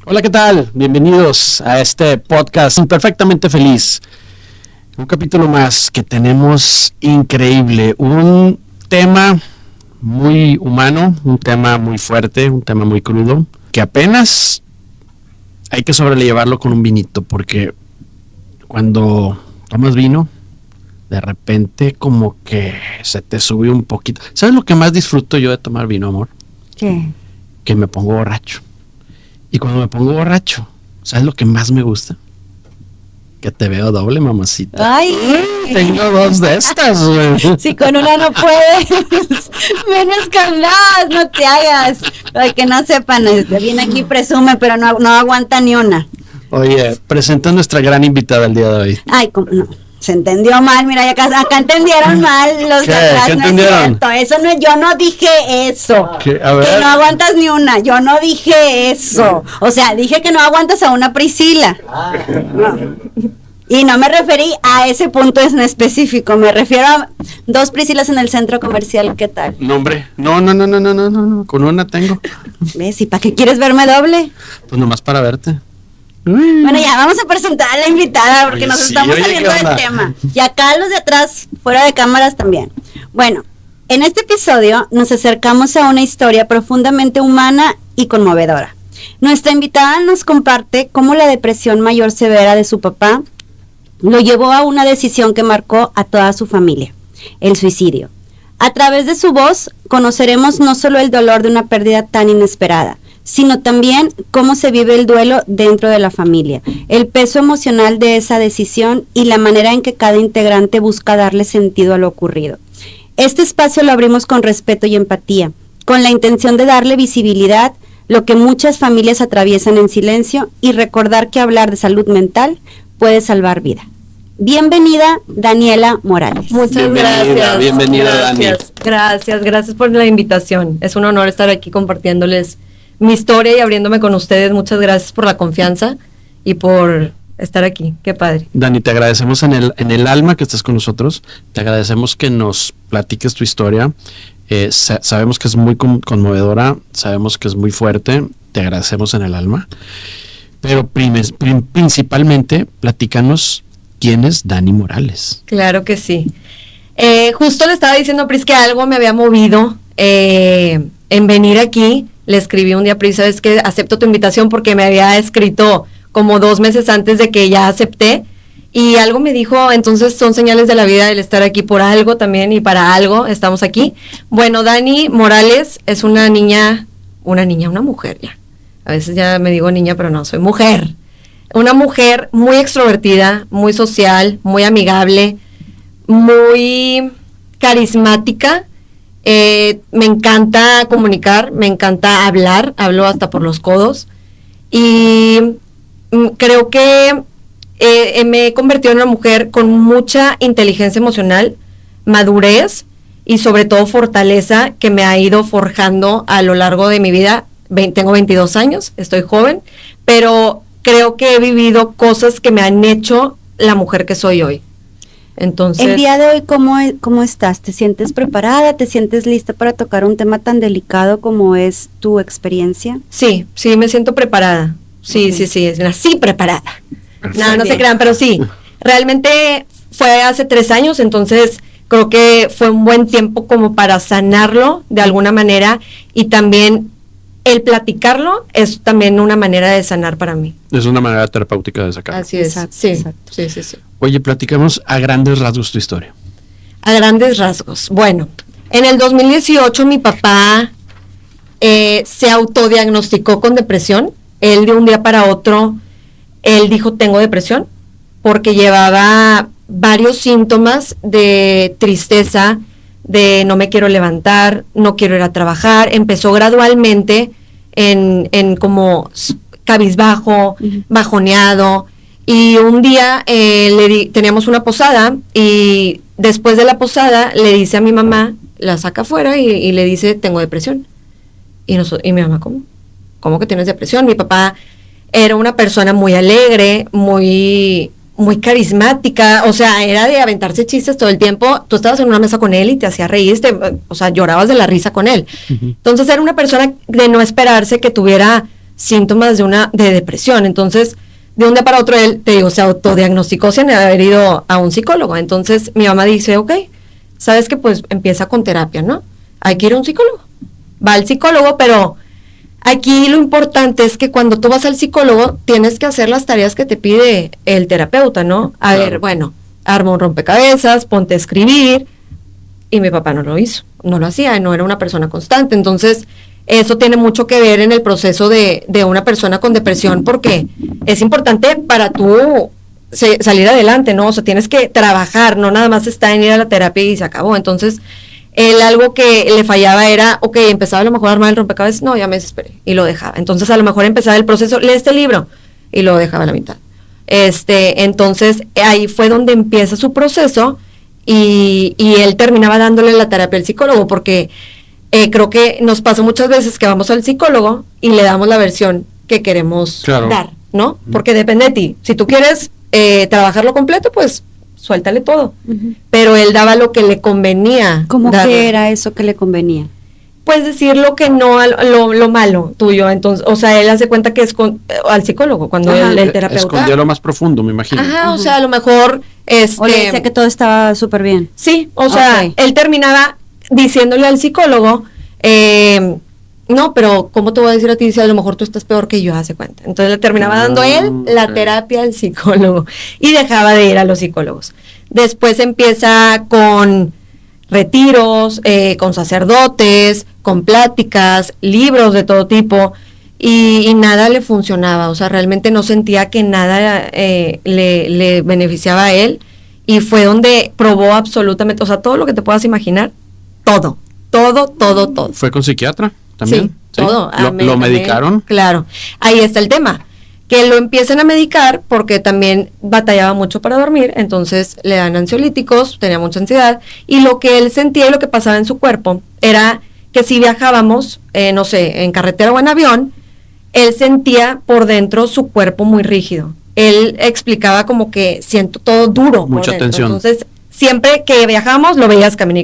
Hola, ¿qué tal? Bienvenidos a este podcast Perfectamente Feliz. Un capítulo más que tenemos increíble. Un tema muy humano, un tema muy fuerte, un tema muy crudo, que apenas hay que sobrellevarlo con un vinito, porque cuando tomas vino, de repente como que se te sube un poquito. ¿Sabes lo que más disfruto yo de tomar vino, amor? ¿Qué? Que me pongo borracho. Y cuando me pongo borracho, ¿sabes lo que más me gusta? Que te veo doble, mamacita. Ay, Tengo dos de estas, güey. si con una no puedes, menos con dos, no te hagas. Para que no sepan, viene aquí presume, pero no aguanta ni una. Oye, presenta a nuestra gran invitada el día de hoy. Ay, ¿cómo no? Se entendió mal, mira, acá entendieron mal los ¿Qué? de atrás. ¿Qué no entendieron? es cierto, eso no, yo no dije eso. ¿Qué? A ver. Que no aguantas ni una, yo no dije eso. O sea, dije que no aguantas a una Priscila. No. Y no me referí a ese punto en específico, me refiero a dos Priscilas en el centro comercial, ¿qué tal? No, hombre. No, con una tengo. ¿Ves? ¿Y para qué quieres verme doble? Pues nomás para verte. Bueno, ya vamos a presentar a la invitada porque Oye, nos sí, estamos oye, saliendo ¿qué onda? del tema. Y acá los de atrás, fuera de cámaras también. Bueno, en este episodio nos acercamos a una historia profundamente humana y conmovedora. Nuestra invitada nos comparte cómo la depresión mayor severa de su papá lo llevó a una decisión que marcó a toda su familia, el suicidio. A través de su voz conoceremos no solo el dolor de una pérdida tan inesperada, sino también cómo se vive el duelo dentro de la familia, el peso emocional de esa decisión y la manera en que cada integrante busca darle sentido a lo ocurrido. Este espacio lo abrimos con respeto y empatía, con la intención de darle visibilidad lo que muchas familias atraviesan en silencio y recordar que hablar de salud mental puede salvar vida. Bienvenida, Daniela Morales. Muchas gracias. Bienvenida, Dani. Gracias por la invitación. Es un honor estar aquí compartiéndoles mi historia y abriéndome con ustedes. Muchas gracias por la confianza y por estar aquí. Qué padre. Dani, te agradecemos en el alma que estés con nosotros. Te agradecemos que nos platiques tu historia. Sabemos que es muy conmovedora, sabemos que es muy fuerte. Te agradecemos en el alma. Pero principalmente, platícanos quién es Dani Morales. Claro que sí. Justo le estaba diciendo a Pris que algo me había movido en venir aquí. Le escribí un día a Pris, sabes que acepto tu invitación porque me había escrito como 2 meses antes de que ya acepté. Y algo me dijo, entonces son señales de la vida el estar aquí por algo también y para algo estamos aquí. Bueno, Dani Morales es una mujer ya. A veces ya me digo niña, pero no, soy mujer. Una mujer muy extrovertida, muy social, muy amigable, muy carismática. Me encanta comunicar, me encanta hablar, hablo hasta por los codos. Y creo que me he convertido en una mujer con mucha inteligencia emocional, madurez y sobre todo fortaleza que me ha ido forjando a lo largo de mi vida. Tengo 22 años, estoy joven, pero creo que he vivido cosas que me han hecho la mujer que soy hoy. Entonces, el día de hoy, ¿cómo estás? ¿Te sientes preparada? ¿Te sientes lista para tocar un tema tan delicado como es tu experiencia? Sí, me siento preparada. Sí, nací preparada. Perfecto. No se crean, pero sí. Realmente fue hace 3 años, entonces creo que fue un buen tiempo como para sanarlo de alguna manera y también el platicarlo es también una manera de sanar para mí. Es una manera terapéutica de sacar. Así es. Exacto, Sí. Oye, platicamos a grandes rasgos tu historia. A grandes rasgos. Bueno, en el 2018 mi papá se autodiagnosticó con depresión. Él de un día para otro, él dijo tengo depresión porque llevaba varios síntomas de tristeza, de no me quiero levantar, no quiero ir a trabajar. Empezó gradualmente en como cabizbajo, bajoneado. Y un día teníamos una posada y después de la posada le dice a mi mamá, la saca afuera y le dice, tengo depresión. Y mi mamá, ¿cómo que tienes depresión? Mi papá era una persona muy alegre, muy carismática, o sea, era de aventarse chistes todo el tiempo. Tú estabas en una mesa con él y te hacía reír, o sea, llorabas de la risa con él. Entonces era una persona de no esperarse que tuviera síntomas de depresión. Entonces, de un día para otro él, te digo, se autodiagnosticó sin haber ido a un psicólogo. Entonces mi mamá dice, ok, sabes que pues empieza con terapia, ¿no? Hay que ir a un psicólogo. Va al psicólogo, pero aquí lo importante es que cuando tú vas al psicólogo tienes que hacer las tareas que te pide el terapeuta, ¿no? A ver, bueno, arma un rompecabezas, ponte a escribir, y mi papá no lo hizo, no lo hacía, no era una persona constante. Entonces eso tiene mucho que ver en el proceso de una persona con depresión, porque es importante para tú salir adelante, ¿no? O sea, tienes que trabajar, no nada más está en ir a la terapia y se acabó. Entonces, él algo que le fallaba era, ok, empezaba a lo mejor a armar el rompecabezas, no, ya me desesperé, y lo dejaba. Entonces, a lo mejor empezaba el proceso, lee este libro, y lo dejaba a la mitad. Entonces, ahí fue donde empieza su proceso, y él terminaba dándole la terapia al psicólogo, porque creo que nos pasa muchas veces que vamos al psicólogo y le damos la versión que queremos dar, ¿no? Porque depende de ti. Si tú quieres trabajarlo completo, pues suéltale todo. Pero él daba lo que le convenía. ¿Cómo que era eso que le convenía? Pues decir lo que no, lo malo tuyo. Entonces, o sea, él hace cuenta que es al psicólogo, cuando el terapeuta escondió lo más profundo, me imagino. O sea, a lo mejor o le decía que todo estaba súper bien. Sí, o sea, él terminaba diciéndole al psicólogo, no, pero ¿cómo te voy a decir a ti si a lo mejor tú estás peor que yo? Hace cuenta. Entonces le terminaba dando él la terapia al psicólogo y dejaba de ir a los psicólogos. Después empieza con retiros, con sacerdotes, con pláticas, libros de todo tipo, y nada le funcionaba. O sea, realmente no sentía que nada le beneficiaba a él, y fue donde probó absolutamente, o sea, todo lo que te puedas imaginar, todo. ¿Fue con psiquiatra también? Sí, todo. ¿Lo medicaron? Claro, ahí está el tema, que lo empiezan a medicar porque también batallaba mucho para dormir, entonces le dan ansiolíticos, tenía mucha ansiedad, y lo que él sentía y lo que pasaba en su cuerpo era que si viajábamos, no sé, en carretera o en avión, él sentía por dentro su cuerpo muy rígido. Él explicaba como que siento todo duro. Mucha tensión. Entonces, siempre que viajamos, lo veías camine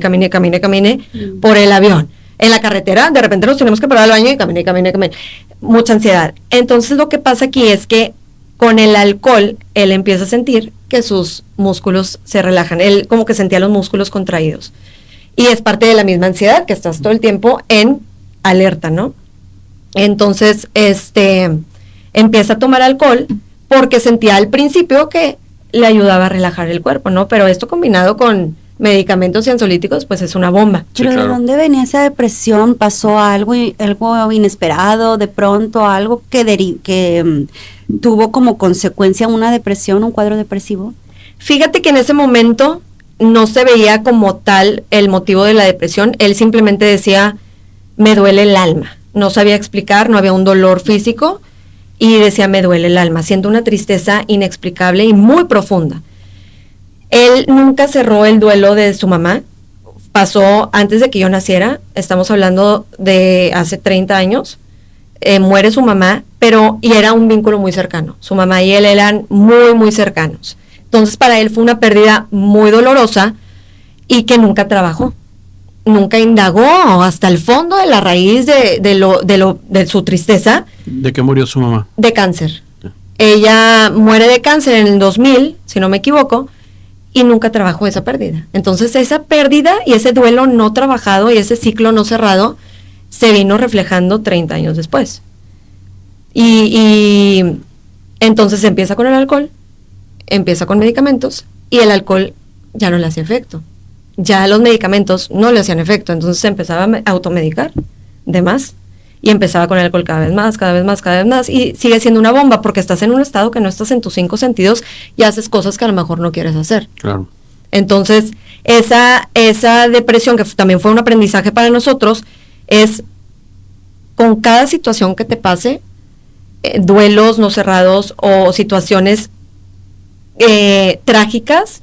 por el avión. En la carretera, de repente nos tenemos que parar al baño y camine. Mucha ansiedad. Entonces, lo que pasa aquí es que con el alcohol, él empieza a sentir que sus músculos se relajan. Él como que sentía los músculos contraídos. Y es parte de la misma ansiedad, que estás todo el tiempo en alerta, ¿no? Entonces, empieza a tomar alcohol porque sentía al principio que le ayudaba a relajar el cuerpo, ¿no? Pero esto combinado con medicamentos y ansiolíticos, pues es una bomba. Pero ¿de dónde venía esa depresión? ¿Pasó algo inesperado, de pronto, algo que tuvo como consecuencia una depresión, un cuadro depresivo? Fíjate que en ese momento no se veía como tal el motivo de la depresión. Él simplemente decía, me duele el alma. No sabía explicar, no había un dolor físico, y decía, me duele el alma, siento una tristeza inexplicable y muy profunda. Él nunca cerró el duelo de su mamá. Pasó antes de que yo naciera, estamos hablando de hace 30 años, muere su mamá, y era un vínculo muy cercano. Su mamá y él eran muy, muy cercanos. Entonces para él fue una pérdida muy dolorosa y que nunca trabajó. Nunca indagó hasta el fondo de la raíz de su tristeza. ¿De qué murió su mamá? De cáncer. Ella muere de cáncer en el 2000, si no me equivoco, y nunca trabajó esa pérdida. Entonces esa pérdida y ese duelo no trabajado y ese ciclo no cerrado se vino reflejando 30 años después. Y entonces empieza con el alcohol, empieza con medicamentos, y el alcohol ya no le hacía efecto. Ya los medicamentos no le hacían efecto, entonces se empezaba a automedicar de más, y empezaba con el alcohol cada vez más, y sigue siendo una bomba, porque estás en un estado que no estás en tus 5 sentidos y haces cosas que a lo mejor no quieres hacer. Claro. Entonces, esa depresión, que también fue un aprendizaje para nosotros, es con cada situación que te pase, duelos no cerrados o situaciones trágicas,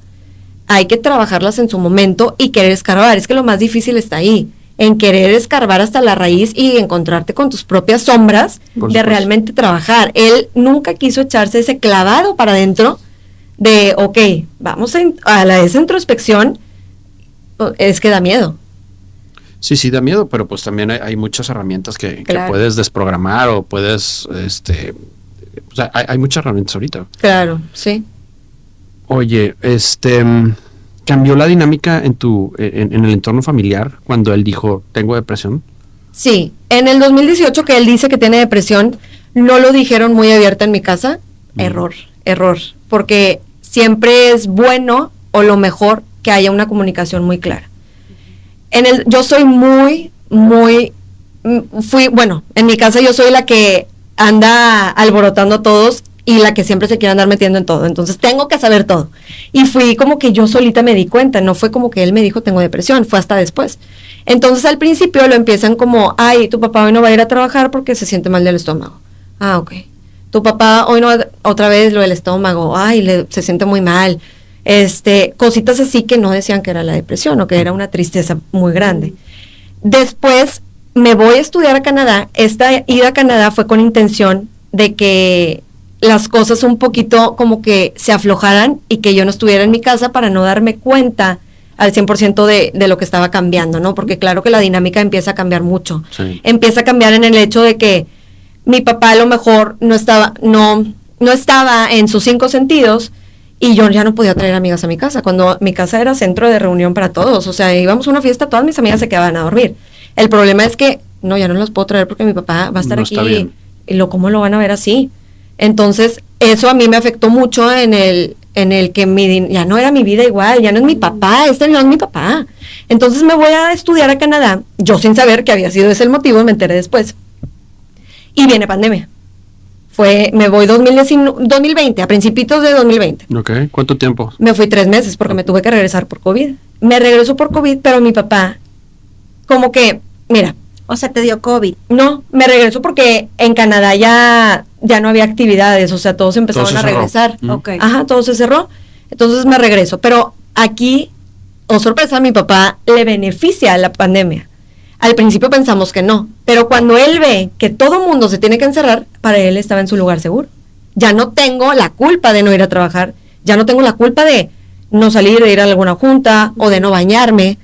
hay que trabajarlas en su momento y querer escarbar. Es que lo más difícil está ahí, en querer escarbar hasta la raíz y encontrarte con tus propias sombras de realmente trabajar. Él nunca quiso echarse ese clavado para adentro de, ok, vamos a esa introspección. Es que da miedo. Sí, sí, da miedo, pero pues también hay muchas herramientas que puedes desprogramar o puedes, o sea, hay muchas herramientas ahorita. Claro, sí. Oye, ¿cambió la dinámica en el entorno familiar cuando él dijo, tengo depresión? Sí, en el 2018 que él dice que tiene depresión, no lo dijeron muy abierta en mi casa. Error, porque siempre es bueno o lo mejor que haya una comunicación muy clara. Yo soy en mi casa yo soy la que anda alborotando a todos y la que siempre se quiere andar metiendo en todo, entonces tengo que saber todo. Y fui como que yo solita me di cuenta, no fue como que él me dijo tengo depresión, fue hasta después. Entonces al principio lo empiezan como, ay, tu papá hoy no va a ir a trabajar porque se siente mal del estómago. Ah, ok. Tu papá hoy no, otra vez lo del estómago, ay, se siente muy mal. Cositas así que no decían que era la depresión o que era una tristeza muy grande. Después me voy a estudiar a Canadá. Esta ida a Canadá fue con intención de que las cosas un poquito como que se aflojaran y que yo no estuviera en mi casa para no darme cuenta al 100% de lo que estaba cambiando, ¿no? Porque claro que la dinámica empieza a cambiar mucho. Sí. Empieza a cambiar en el hecho de que mi papá a lo mejor no estaba en sus 5 sentidos y yo ya no podía traer amigas a mi casa, cuando mi casa era centro de reunión para todos. O sea, íbamos a una fiesta, todas mis amigas se quedaban a dormir. El problema es que, ya no las puedo traer porque mi papá va a estar aquí y ¿cómo lo van a ver así? Entonces, eso a mí me afectó mucho en el que ya no era mi vida igual, ya no es mi papá, no es mi papá. Entonces me voy a estudiar a Canadá, yo sin saber que había sido ese el motivo, me enteré después. Y viene pandemia. Me voy 2020, a principios de 2020. Ok, ¿cuánto tiempo? Me fui 3 meses porque me tuve que regresar por COVID. Me regreso por COVID, pero mi papá, como que, mira. O sea, ¿te dio COVID? No, me regreso porque en Canadá ya no había actividades, o sea, todos empezaron a regresar. Okay. Ajá, todo se cerró. Entonces me regreso, pero aquí, sorpresa, a mi papá le beneficia la pandemia. Al principio pensamos que no, pero cuando él ve que todo mundo se tiene que encerrar, para él estaba en su lugar seguro. Ya no tengo la culpa de no ir a trabajar, ya no tengo la culpa de no salir, de ir a alguna junta o de no bañarme.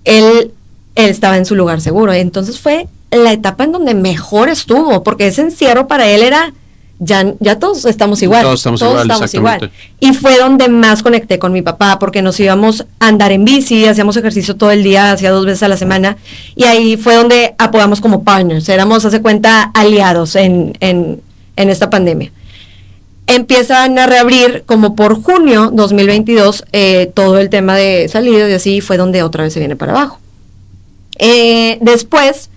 Él estaba en su lugar seguro. Entonces fue la etapa en donde mejor estuvo, porque ese encierro para él era, ya todos estamos igual. Todos estamos igual. Y fue donde más conecté con mi papá, porque nos íbamos a andar en bici, hacíamos ejercicio todo el día, hacía 2 veces a la semana, y ahí fue donde apodamos como partners, éramos, hace cuenta, aliados en esta pandemia. Empiezan a reabrir como por junio 2022 todo el tema de salidas y así, fue donde otra vez se viene para abajo. Después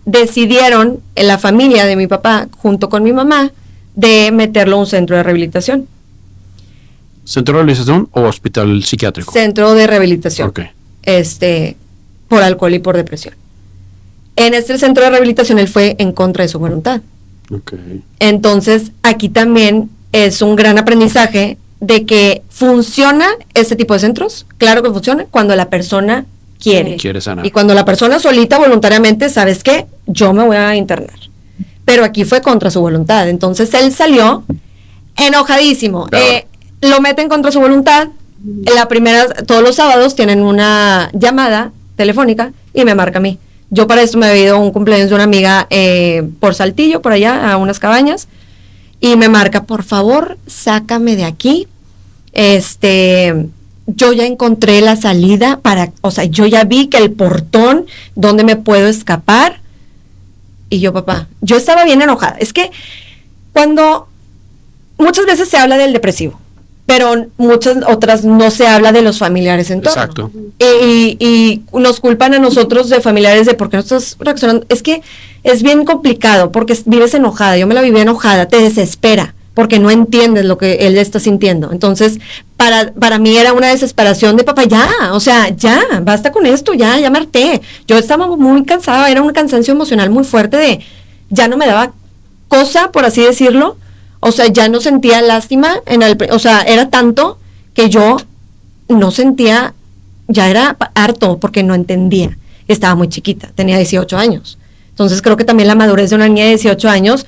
decidieron en la familia de mi papá junto con mi mamá de meterlo a un centro de rehabilitación. ¿Centro de rehabilitación o hospital psiquiátrico? Centro de rehabilitación. Okay. Por alcohol y por depresión. En este centro de rehabilitación él fue en contra de su voluntad. Okay. Entonces aquí también es un gran aprendizaje de que funciona este tipo de centros. Claro que funciona cuando la persona quiere sanar. Y cuando la persona solita voluntariamente, ¿sabes qué? Yo me voy a internar. Pero aquí fue contra su voluntad. Entonces él salió enojadísimo. Claro. Lo meten contra su voluntad. Todos los sábados tienen una llamada telefónica y me marca a mí. Yo para esto me había ido a un cumpleaños de una amiga por Saltillo, por allá, a unas cabañas. Y me marca, por favor, sácame de aquí. Yo ya encontré la salida yo ya vi que el portón donde me puedo escapar. Y yo, papá, yo estaba bien enojada. Es que muchas veces se habla del depresivo, pero muchas otras no se habla de los familiares en torno. Exacto. Y nos culpan a nosotros de familiares de por qué no estás reaccionando. Es que es bien complicado porque vives enojada. Yo me la viví enojada, te desespera, porque no entiendes lo que él está sintiendo. Entonces, para mí era una desesperación de papá, ya, basta con esto, ya me harté. Yo estaba muy cansada, era un cansancio emocional muy fuerte ya no me daba cosa, por así decirlo, o sea, ya no sentía lástima, era tanto que yo no sentía, ya era harto, porque no entendía, estaba muy chiquita, tenía 18 años. Entonces creo que también la madurez de una niña de 18 años,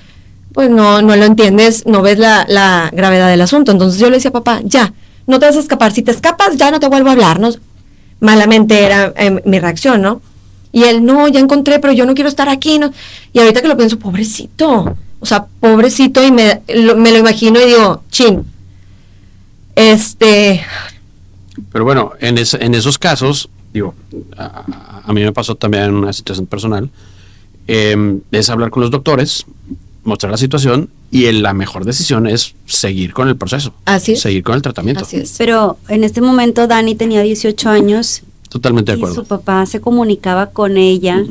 pues no lo entiendes, no ves la gravedad del asunto. Entonces yo le decía, papá, ya, no te vas a escapar, si te escapas ya no te vuelvo a hablar, ¿no? malamente era mi reacción, ¿no? Y él, no, ya encontré, pero yo no quiero estar aquí, ¿no? Y ahorita que lo pienso, pobrecito, o sea, pobrecito, y me lo imagino y digo, chin. Pero bueno, en esos casos, digo, a mí me pasó también una situación personal, es hablar con los doctores, mostrar la situación, y la mejor decisión es seguir con el proceso. Así es. Seguir con el tratamiento. Así es. Pero en este momento Dani tenía 18 años. Totalmente de y acuerdo. su papá se comunicaba con ella.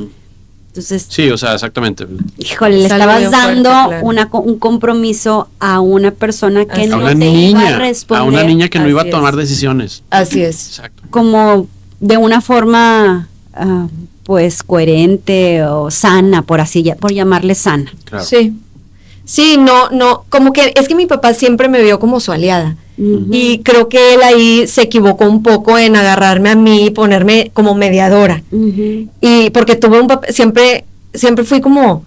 Entonces, Sí, o sea, exactamente. híjole, le Es algo estabas bien fuerte, dando claro. un compromiso a una persona que Así no A una te iba a niña, responder a una niña que no iba a Así tomar es. decisiones. Así es. Exacto. como de una forma pues coherente o sana, por llamarle sana. Claro. Sí. Sí, no, como que es que mi papá siempre me vio como su aliada. Ujú. Y creo que él ahí se equivocó un poco en agarrarme a mí y ponerme como mediadora. Ujú. Y porque tuve un papel, siempre fui como,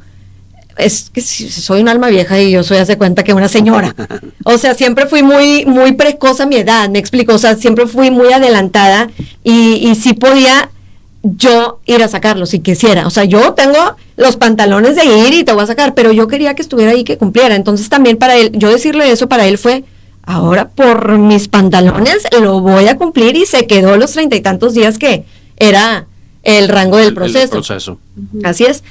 es que soy un alma vieja y yo soy, hace cuenta que una señora. O sea, siempre fui muy precoz a mi edad, me explico, o sea, siempre fui muy adelantada y sí podía yo ir a sacarlo si quisiera. O sea, yo tengo los pantalones de ir y te voy a sacar, pero yo quería que estuviera ahí, que cumpliera. Entonces también para él, yo decirle eso para él fue, ahora por mis pantalones lo voy a cumplir, y se quedó los 30 y tantos días que era el rango del proceso. El proceso. Así es.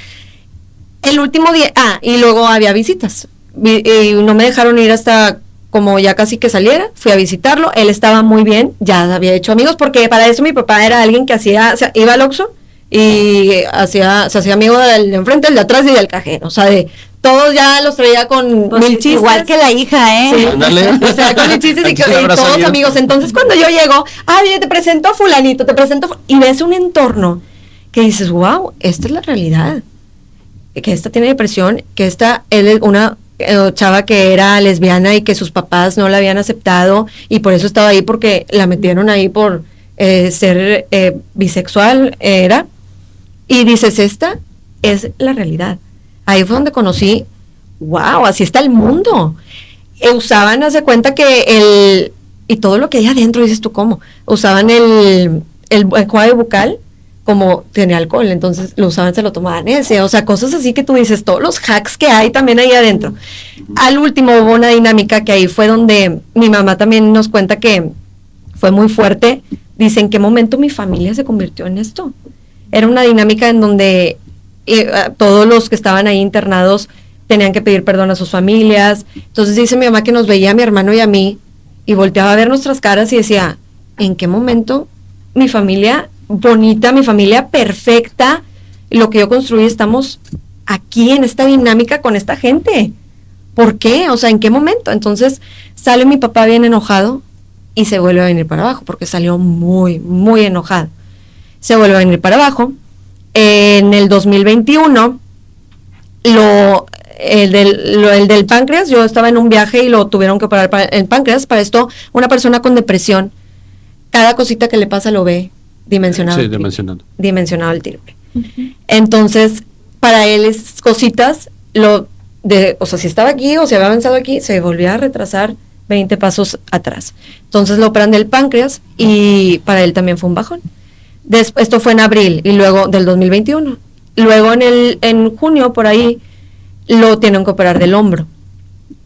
El último día, y luego había visitas. Y no me dejaron ir hasta como ya casi que saliera. Fui a visitarlo, él estaba muy bien, ya había hecho amigos, porque para eso mi papá era alguien que iba al Oxxo y se hacía amigo del de enfrente, el de atrás y del cajero. O sea, de todos ya los traía con Pues mil chistes. igual que la hija, ¿eh? Sí. Ándale. O sea, con mil chistes y Aquí se habrá todos salido. amigos. Entonces, cuando yo llego, oye, te presento a fulanito, y ves un entorno que dices, wow, esta es la realidad. Que esta tiene depresión, que él es una chava que era lesbiana y que sus papás no la habían aceptado y por eso estaba ahí, porque la metieron ahí por ser bisexual, era. Y dices, esta es la realidad. Ahí fue donde conocí, wow, así está el mundo. Usaban, haz de cuenta que y todo lo que hay adentro, dices tú, ¿cómo? Usaban el enjuague bucal, como tenía alcohol, entonces lo usaban, se lo tomaban ese, o sea, cosas así que tú dices, todos los hacks que hay también ahí adentro. Al último hubo una dinámica que ahí fue donde mi mamá también nos cuenta que fue muy fuerte. Dice, ¿en qué momento mi familia se convirtió en esto? Era una dinámica en donde todos los que estaban ahí internados tenían que pedir perdón a sus familias. Entonces dice mi mamá que nos veía a mi hermano y a mí y volteaba a ver nuestras caras y decía, ¿en qué momento mi familia bonita, mi familia perfecta, lo que yo construí, estamos aquí en esta dinámica con esta gente? ¿Por qué? O sea, ¿en qué momento? Entonces sale mi papá bien enojado y se vuelve a venir para abajo, porque salió muy, muy enojado. Se vuelve a venir para abajo. En el 2021, el del páncreas, yo estaba en un viaje y lo tuvieron que operar el páncreas. Para esto, una persona con depresión, cada cosita que le pasa lo ve dimensionado. Sí, dimensionado El triple. Uh-huh. Entonces, para él es cositas, o sea, si estaba aquí o se había avanzado aquí, se volvía a retrasar 20 pasos atrás. Entonces lo operan del páncreas y para él también fue un bajón. Esto fue en abril y luego del 2021. Luego en junio, por ahí, lo tienen que operar del hombro.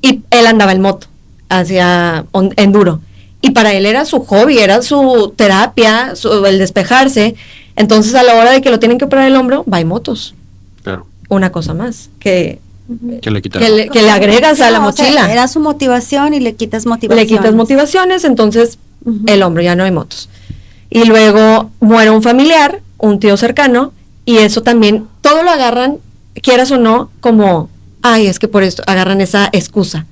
Y él andaba en moto, hacia enduro. Y para él era su hobby, era su terapia, el despejarse. Entonces, a la hora de que lo tienen que operar el hombro, va en motos. Claro. Una cosa más, que le agregas a la mochila. O sea, era su motivación y le quitas motivaciones. Le quitas motivaciones, entonces el hombro, ya no hay motos. Y luego muere un familiar, un tío cercano, y eso también, todo lo agarran, quieras o no, como, ay, es que por esto, agarran esa excusa.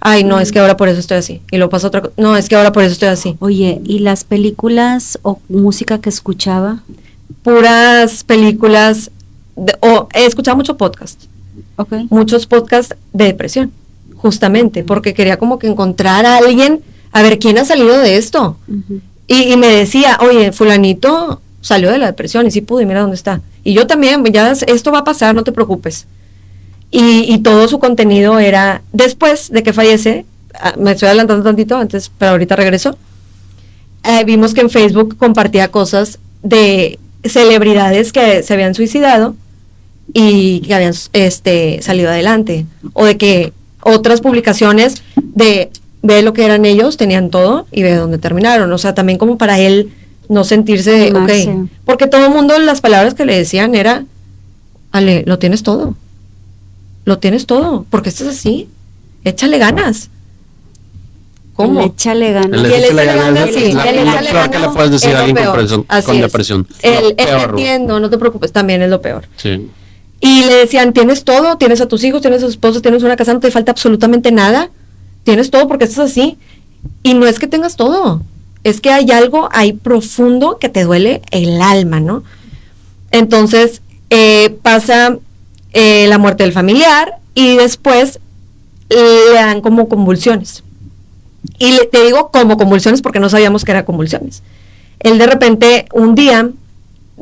Ay, no, es que ahora por eso estoy así. Y luego pasa otra cosa. No, es que ahora por eso estoy así. Oye, ¿y las películas o música que escuchaba? Puras películas, he escuchado mucho podcast. Okay. Muchos podcasts de depresión, justamente, porque quería como que encontrar a alguien, a ver quién ha salido de esto. Uh-huh. Y me decía, oye, fulanito salió de la depresión y sí pudo y mira dónde está. Y yo también, ya esto va a pasar, no te preocupes. Y todo su contenido era, después de que fallece, me estoy adelantando tantito antes, pero ahorita regreso, vimos que en Facebook compartía cosas de celebridades que se habían suicidado y que habían salido adelante, o de que otras publicaciones de ve lo que eran ellos, tenían todo y ve dónde terminaron, o sea, también como para él no sentirse, ok, porque todo el mundo, las palabras que le decían era, Ale, lo tienes todo, ¿por qué estás así? Échale ganas. ¿Cómo? Échale ganas. El échale ganas, sí. Lo peor que le puedes decir a alguien con depresión. El entiendo, no te preocupes, también es lo peor. Sí. Y le decían, tienes todo, tienes a tus hijos, tienes a tu esposo, tienes una casa, no te falta absolutamente nada, tienes todo porque estás así. Y no es que tengas todo, es que hay algo ahí profundo que te duele el alma, ¿no? Entonces pasa la muerte del familiar y después le dan como convulsiones. Y te digo como convulsiones porque no sabíamos que eran convulsiones. Él de repente un día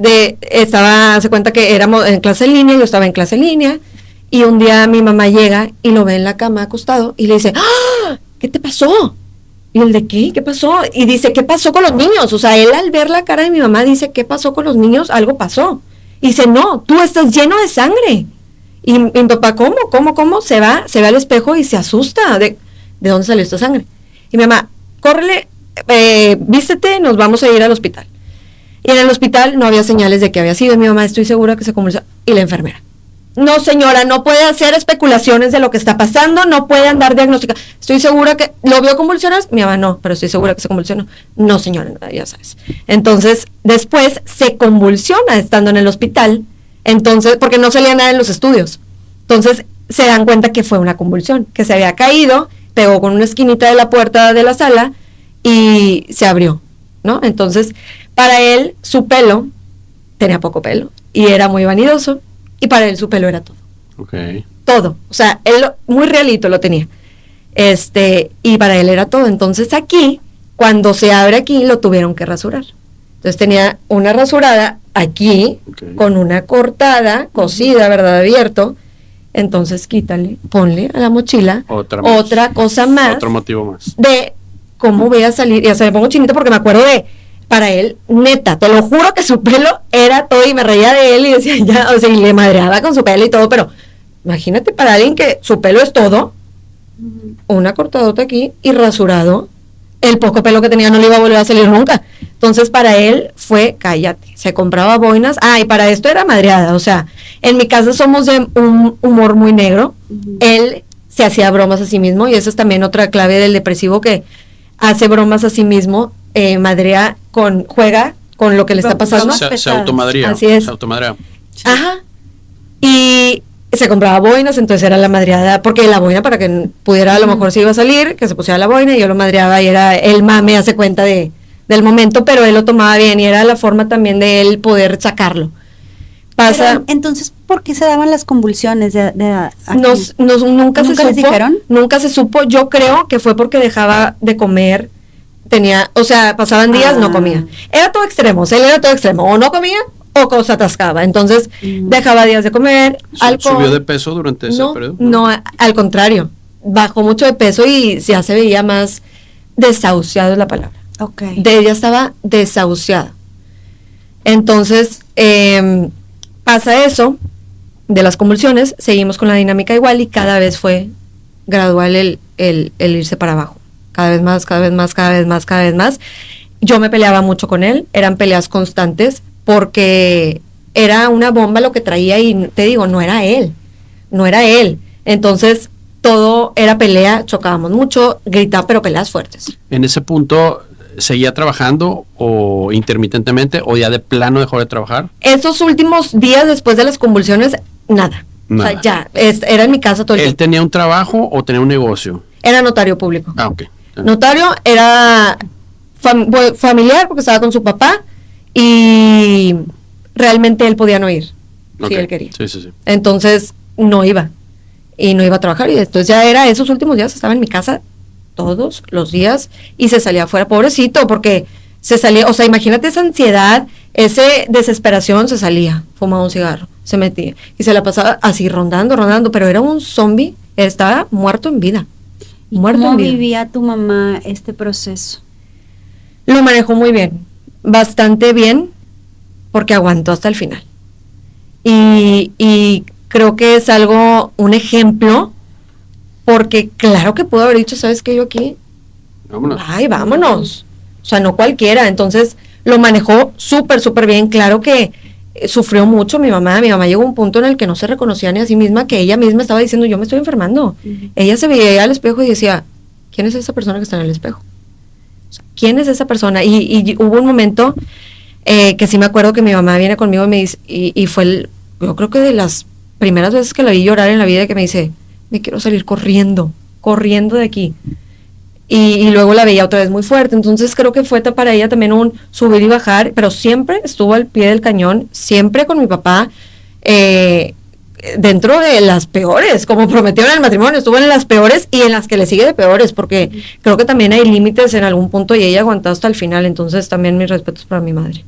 se cuenta que éramos en clase en línea, yo estaba en clase en línea, y un día mi mamá llega y lo ve en la cama acostado y le dice, ¡ah! ¿Qué te pasó? Y él, ¿de qué? ¿Qué pasó? Y dice, ¿qué pasó con los niños? O sea, él al ver la cara de mi mamá dice, ¿qué pasó con los niños? Algo pasó. Y dice, no, tú estás lleno de sangre. Y mi papá, ¿cómo? Se va al espejo y se asusta de dónde salió esta sangre. Y mi mamá, córrele, vístete, nos vamos a ir al hospital. Y en el hospital no había señales de que había sido. Y mi mamá, estoy segura que se convulsionó. Y la enfermera, no señora, no puede hacer especulaciones de lo que está pasando, no puede andar diagnosticando. Estoy segura que, ¿lo vio convulsionar? Mi mamá, no, pero estoy segura que se convulsionó. No señora, ya sabes. Entonces, después se convulsiona estando en el hospital, entonces, porque no salía nada en los estudios. Entonces, se dan cuenta que fue una convulsión, que se había caído, pegó con una esquinita de la puerta de la sala y se abrió, ¿no? Entonces, para él, su pelo, tenía poco pelo y era muy vanidoso, y para él su pelo era todo. Okay. Todo, o sea, él muy realito lo tenía. Y para él era todo. Entonces aquí, cuando se abre aquí, lo tuvieron que rasurar. Entonces tenía una rasurada aquí, okay, con una cortada, cosida, ¿verdad? Abierto. Entonces quítale, ponle a la mochila otra cosa más. Otro motivo más. De cómo voy a salir. Y hasta me pongo chinito porque me acuerdo para él, neta, te lo juro que su pelo era todo y me reía de él y decía ya, o sea, y le madreaba con su pelo y todo, pero imagínate para alguien que su pelo es todo, una cortadota aquí y rasurado, el poco pelo que tenía no le iba a volver a salir nunca. Entonces para él fue, cállate, se compraba boinas, y para esto era madreada, o sea, en mi casa somos de un humor muy negro, él se hacía bromas a sí mismo y eso es también otra clave del depresivo, que hace bromas a sí mismo, madrea juega con lo que le está pasando. Se automadrea. Así es. Se automadrea. Ajá. Y se compraba boinas, entonces era la madreada, porque la boina para que pudiera, a lo mejor si iba a salir, que se pusiera la boina y yo lo madreaba y era el mame, hace cuenta del momento, pero él lo tomaba bien y era la forma también de él poder sacarlo. Pero, entonces, ¿por qué se daban las convulsiones nunca se supo. ¿Dijeron? Nunca se supo. Yo creo que fue porque dejaba de comer. Pasaban días, no comía. Era todo extremo, él era todo extremo. O no comía o cosa atascaba. Entonces, dejaba días de comer. ¿Subió de peso durante ese periodo? No, al contrario. Bajó mucho de peso y ya se veía más desahuciado, es la palabra. Okay. Ella estaba desahuciada. Entonces, pasa eso de las convulsiones, seguimos con la dinámica igual y cada vez fue gradual el irse para abajo. Cada vez más. Yo me peleaba mucho con él, eran peleas constantes porque era una bomba lo que traía y te digo, no era él. Entonces, todo era pelea, chocábamos mucho, gritaba, pero peleas fuertes. En ese punto, ¿seguía trabajando o intermitentemente o ya de plano dejó de trabajar? Esos últimos días después de las convulsiones, nada. O sea, ya, era en mi casa todo el tiempo. ¿Él tenía un trabajo o tenía un negocio? Era notario público. Ok. Notario, era familiar porque estaba con su papá y realmente él podía no ir, si él quería. Sí. Entonces no iba a trabajar y entonces ya era esos últimos días, estaba en mi casa todos los días y se salía afuera, pobrecito, porque se salía, o sea, imagínate esa ansiedad, esa desesperación, se salía, fumaba un cigarro, se metía y se la pasaba así rondando, pero era un zombie, estaba muerto en vida. ¿Cómo vivía tu mamá este proceso? Lo manejó muy bien, bastante bien. porque aguantó hasta el final. Y creo que es un ejemplo, porque claro que pudo haber dicho, ¿sabes qué? Yo aquí, Vámonos. ay, vámonos. O sea, no cualquiera. Entonces lo manejó súper, súper bien. Claro que sufrió mucho mi mamá. Mi mamá llegó a un punto en el que no se reconocía ni a sí misma, que ella misma estaba diciendo, yo me estoy enfermando. Ella se veía al espejo y decía, ¿quién es esa persona que está en el espejo? O sea, ¿quién es esa persona? Y hubo un momento que sí me acuerdo que mi mamá viene conmigo y me dice, y fue yo creo que de las primeras veces que la vi llorar en la vida, que me dice, me quiero salir corriendo de aquí. Y luego la veía otra vez muy fuerte. Entonces creo que fue para ella también un subir y bajar, pero siempre estuvo al pie del cañón, siempre con mi papá, dentro de las peores, como prometieron en el matrimonio, estuvo en las peores y en las que le sigue de peores, porque creo que también hay límites en algún punto y ella aguantó hasta el final. Entonces también mis respetos para mi madre.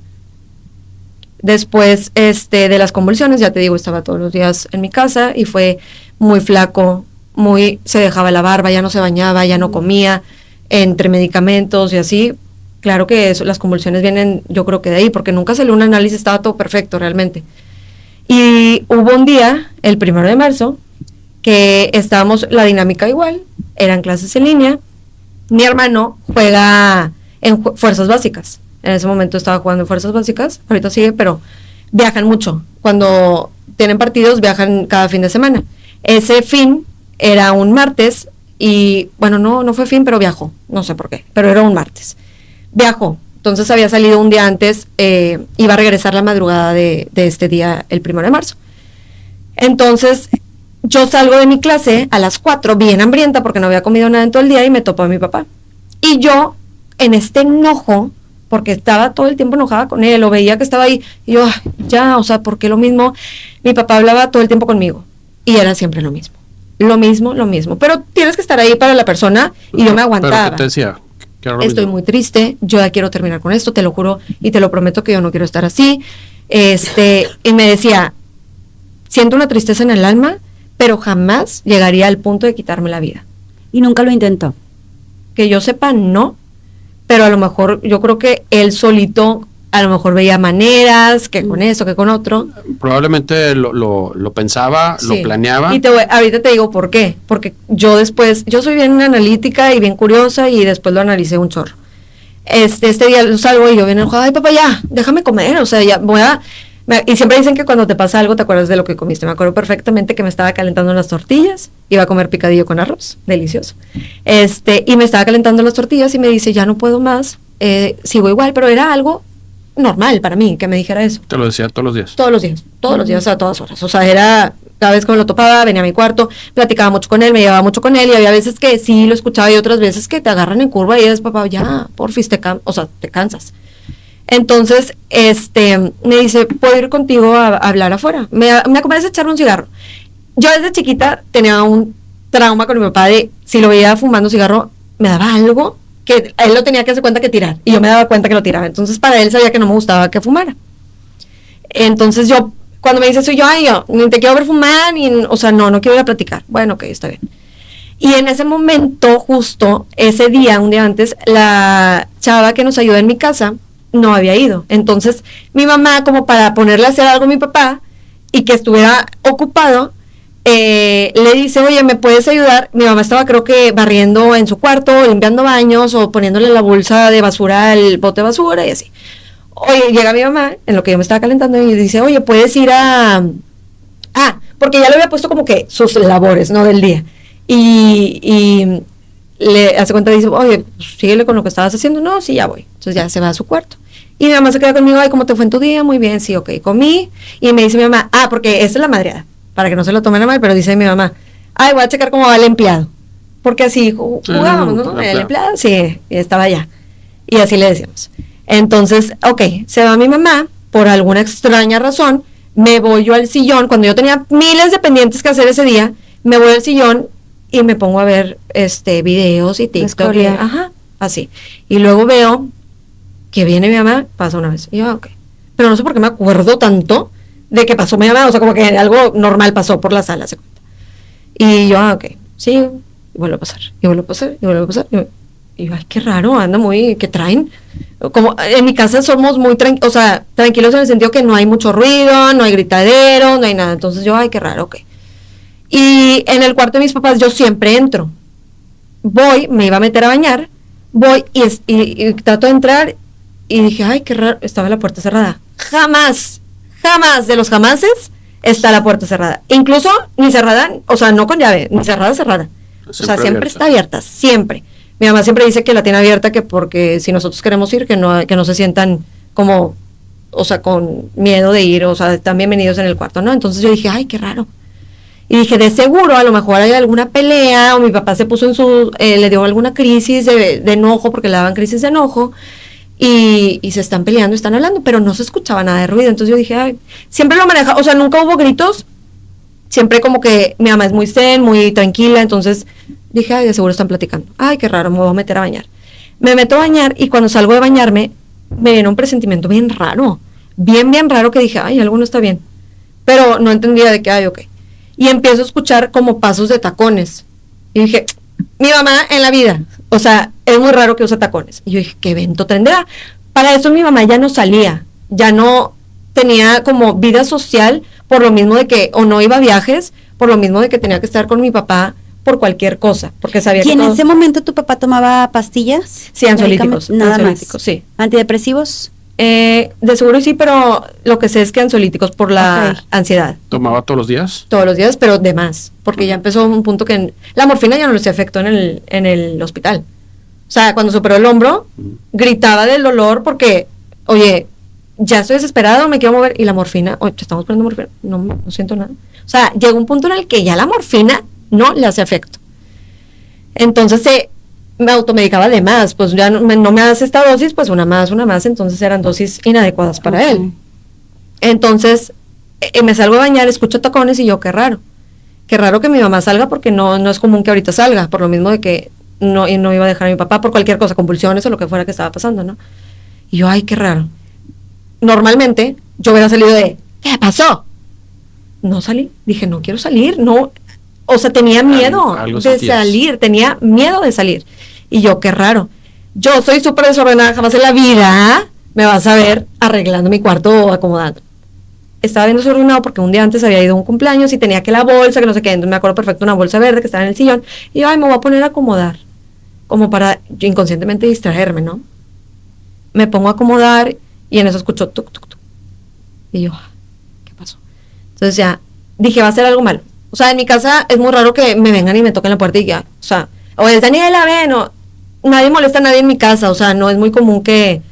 Después de las convulsiones, ya te digo, estaba todos los días en mi casa y fue muy flaco, se dejaba la barba, ya no se bañaba, ya no comía, entre medicamentos y así. Claro que las convulsiones vienen, yo creo que de ahí, porque nunca salió un análisis, estaba todo perfecto realmente. Y hubo un día, el 1 de marzo, que estábamos, la dinámica igual, eran clases en línea. Mi hermano juega en fuerzas básicas. En ese momento estaba jugando en fuerzas básicas, ahorita sigue, pero viajan mucho. Cuando tienen partidos, viajan cada fin de semana. Ese fin era un martes y, bueno, no fue fin, pero viajó, no sé por qué, pero era un martes. Viajó, entonces había salido un día antes, iba a regresar la madrugada de este día, el 1 de marzo. Entonces, yo salgo de mi clase a las 4, bien hambrienta porque no había comido nada en todo el día, y me topo a mi papá. Y yo, en este enojo, porque estaba todo el tiempo enojada con él, o veía que estaba ahí, y yo, ya, o sea, ¿por qué lo mismo? Mi papá hablaba todo el tiempo conmigo, y era siempre lo mismo, pero tienes que estar ahí para la persona, y yo me aguantaba. ¿Pero qué te decía? Estoy muy triste, yo ya quiero terminar con esto, te lo juro, y te lo prometo que yo no quiero estar así, y me decía, siento una tristeza en el alma, pero jamás llegaría al punto de quitarme la vida. Y nunca lo intentó. Que yo sepa, no, pero a lo mejor yo creo que él solito a lo mejor veía maneras, que con esto, que con otro. Probablemente lo pensaba, Sí. lo planeaba. Y ahorita te digo por qué, porque yo soy bien analítica y bien curiosa, y después lo analicé un chorro. Este día salgo y yo bien enojada, ay papá, ya, déjame comer, o sea, ya y siempre dicen que cuando te pasa algo te acuerdas de lo que comiste. Me acuerdo perfectamente que me estaba calentando las tortillas, iba a comer picadillo con arroz, delicioso. Y me estaba calentando las tortillas y me dice, ya no puedo más, sigo igual, pero era algo normal para mí que me dijera eso. Te lo decía todos los días. Todos los días, a todas horas. O sea, era cada vez que me lo topaba, venía a mi cuarto, platicaba mucho con él, me llevaba mucho con él, y había veces que sí lo escuchaba y otras veces que te agarran en curva y eres, papá, ya, porfis, te cansas. Entonces, me dice, ¿puedo ir contigo a hablar afuera? Me acompañas a echarme un cigarro. Yo desde chiquita tenía un trauma con mi papá de, si lo veía fumando cigarro, me daba algo que él lo tenía que hacer cuenta que tirar, y yo me daba cuenta que lo tiraba. Entonces, para él sabía que no me gustaba que fumara. Entonces, yo, cuando me dice eso, yo ni te quiero ver fumar, o sea, no quiero ir a platicar. Bueno, ok, está bien. Y en ese momento, justo ese día, un día antes, la chava que nos ayudó en mi casa no había ido. Entonces, mi mamá, como para ponerle a hacer algo a mi papá y que estuviera ocupado, le dice, oye, ¿me puedes ayudar? Mi mamá estaba, creo que, barriendo en su cuarto, limpiando baños o poniéndole la bolsa de basura al bote de basura y así. Oye, llega mi mamá, en lo que yo me estaba calentando, y dice, oye, ¿puedes ir porque ya le había puesto como que sus labores, ¿no?, del día. Y le hace cuenta, dice, oye, pues, síguele con lo que estabas haciendo. No, sí, ya voy. Entonces ya se va a su cuarto. Y mi mamá se queda conmigo, ay, ¿cómo te fue en tu día? Muy bien, sí, ok, comí. Y me dice mi mamá, porque esta es la madreada, para que no se lo tomen a mal, pero dice mi mamá, ay, voy a checar cómo va el empleado. Porque así jugábamos, ¿no? El empleado, sí, estaba allá. Y así le decíamos. Entonces, ok, se va mi mamá, por alguna extraña razón, me voy yo al sillón, cuando yo tenía miles de pendientes que hacer ese día, me voy al sillón y me pongo a ver videos y TikTok, así. Y luego veo que viene mi mamá, pasa una vez. Y yo, ok. Pero no sé por qué me acuerdo tanto de que pasó mi mamá, o sea, como que algo normal pasó por la sala, se cuenta. Y yo, ok, sí, y vuelve a pasar, y vuelve a pasar, y vuelve a pasar. Y yo, ay, qué raro, anda muy, ¿qué traen? Como en mi casa somos muy tranquilos en el sentido que no hay mucho ruido, no hay gritadero, no hay nada. Entonces yo, ay, qué raro, ok. Y en el cuarto de mis papás yo siempre entro. Voy, me iba a meter a bañar, voy y trato de entrar y dije, ay, qué raro, estaba la puerta cerrada. Jamás de los jamases está la puerta cerrada. Incluso ni cerrada, o sea, no con llave, ni cerrada. Siempre está abierta, siempre. Mi mamá siempre dice que la tiene abierta, que porque si nosotros queremos ir, que no se sientan como, o sea, con miedo de ir, o sea, están bienvenidos en el cuarto, ¿no? Entonces yo dije, ay, qué raro. Y dije, de seguro, a lo mejor hay alguna pelea, o mi papá se puso le dio alguna crisis de enojo, porque le daban crisis de enojo, y se están peleando, están hablando, pero no se escuchaba nada de ruido. Entonces yo dije, ay, siempre lo maneja, o sea, nunca hubo gritos, siempre como que mi mamá es muy zen, muy tranquila, entonces dije, ay, de seguro están platicando. Ay, qué raro, me voy a meter a bañar. Me meto a bañar y cuando salgo de bañarme, me viene un presentimiento bien raro, bien raro, que dije, ay, algo no está bien. Pero no entendía de qué, ay, ok. Y empiezo a escuchar como pasos de tacones. Y dije, mi mamá en la vida, o sea, es muy raro que use tacones. Y yo dije, ¿qué evento tendrá? Para eso mi mamá ya no salía, ya no tenía como vida social, por lo mismo de que, o no iba a viajes, por lo mismo de que tenía que estar con mi papá por cualquier cosa, porque sabía que ¿Y en ese momento tu papá tomaba pastillas? Sí, ansiolíticos. Nada ansiolíticos, más. sí. ¿Antidepresivos? De seguro sí, pero lo que sé es que ansiolíticos por la ansiedad. ¿Tomaba todos los días? Todos los días, pero de más, porque ya empezó un punto que la morfina ya no le hacía efecto en el hospital. O sea, cuando superó el hombro, gritaba del dolor porque, oye, ya estoy desesperado, me quiero mover, y la morfina, oye, te estamos poniendo morfina, no siento nada. O sea, llegó un punto en el que ya la morfina no le hace efecto. Entonces me automedicaba de más, pues ya no me hace esta dosis, pues una más, entonces eran dosis inadecuadas para él. Entonces me salgo a bañar, escucho tacones y yo, qué raro que mi mamá salga, porque no es común que ahorita salga, por lo mismo de que no iba a dejar a mi papá por cualquier cosa, convulsiones o lo que fuera que estaba pasando, ¿no? Y yo, ay, qué raro. Normalmente yo hubiera salido de, ¿qué pasó? No salí, dije, no quiero salir, no. O sea, tenía miedo de salir, tenía miedo de salir. Y yo, qué raro. Yo soy súper desordenada, jamás en la vida me vas a ver arreglando mi cuarto o acomodando. Estaba bien desordenado porque un día antes había ido a un cumpleaños y tenía que la bolsa, que no sé qué, entonces me acuerdo perfecto, una bolsa verde que estaba en el sillón. Y yo, ay, me voy a poner a acomodar, como para yo inconscientemente distraerme, ¿no? Me pongo a acomodar y en eso escucho tuc, tuc, tuc. Y yo, ¿qué pasó? Entonces ya dije, va a ser algo malo. O sea, en mi casa es muy raro que me vengan y me toquen la puerta y ya, o sea, o es Daniela, ven, o nadie molesta a nadie en mi casa, o sea, no es muy común que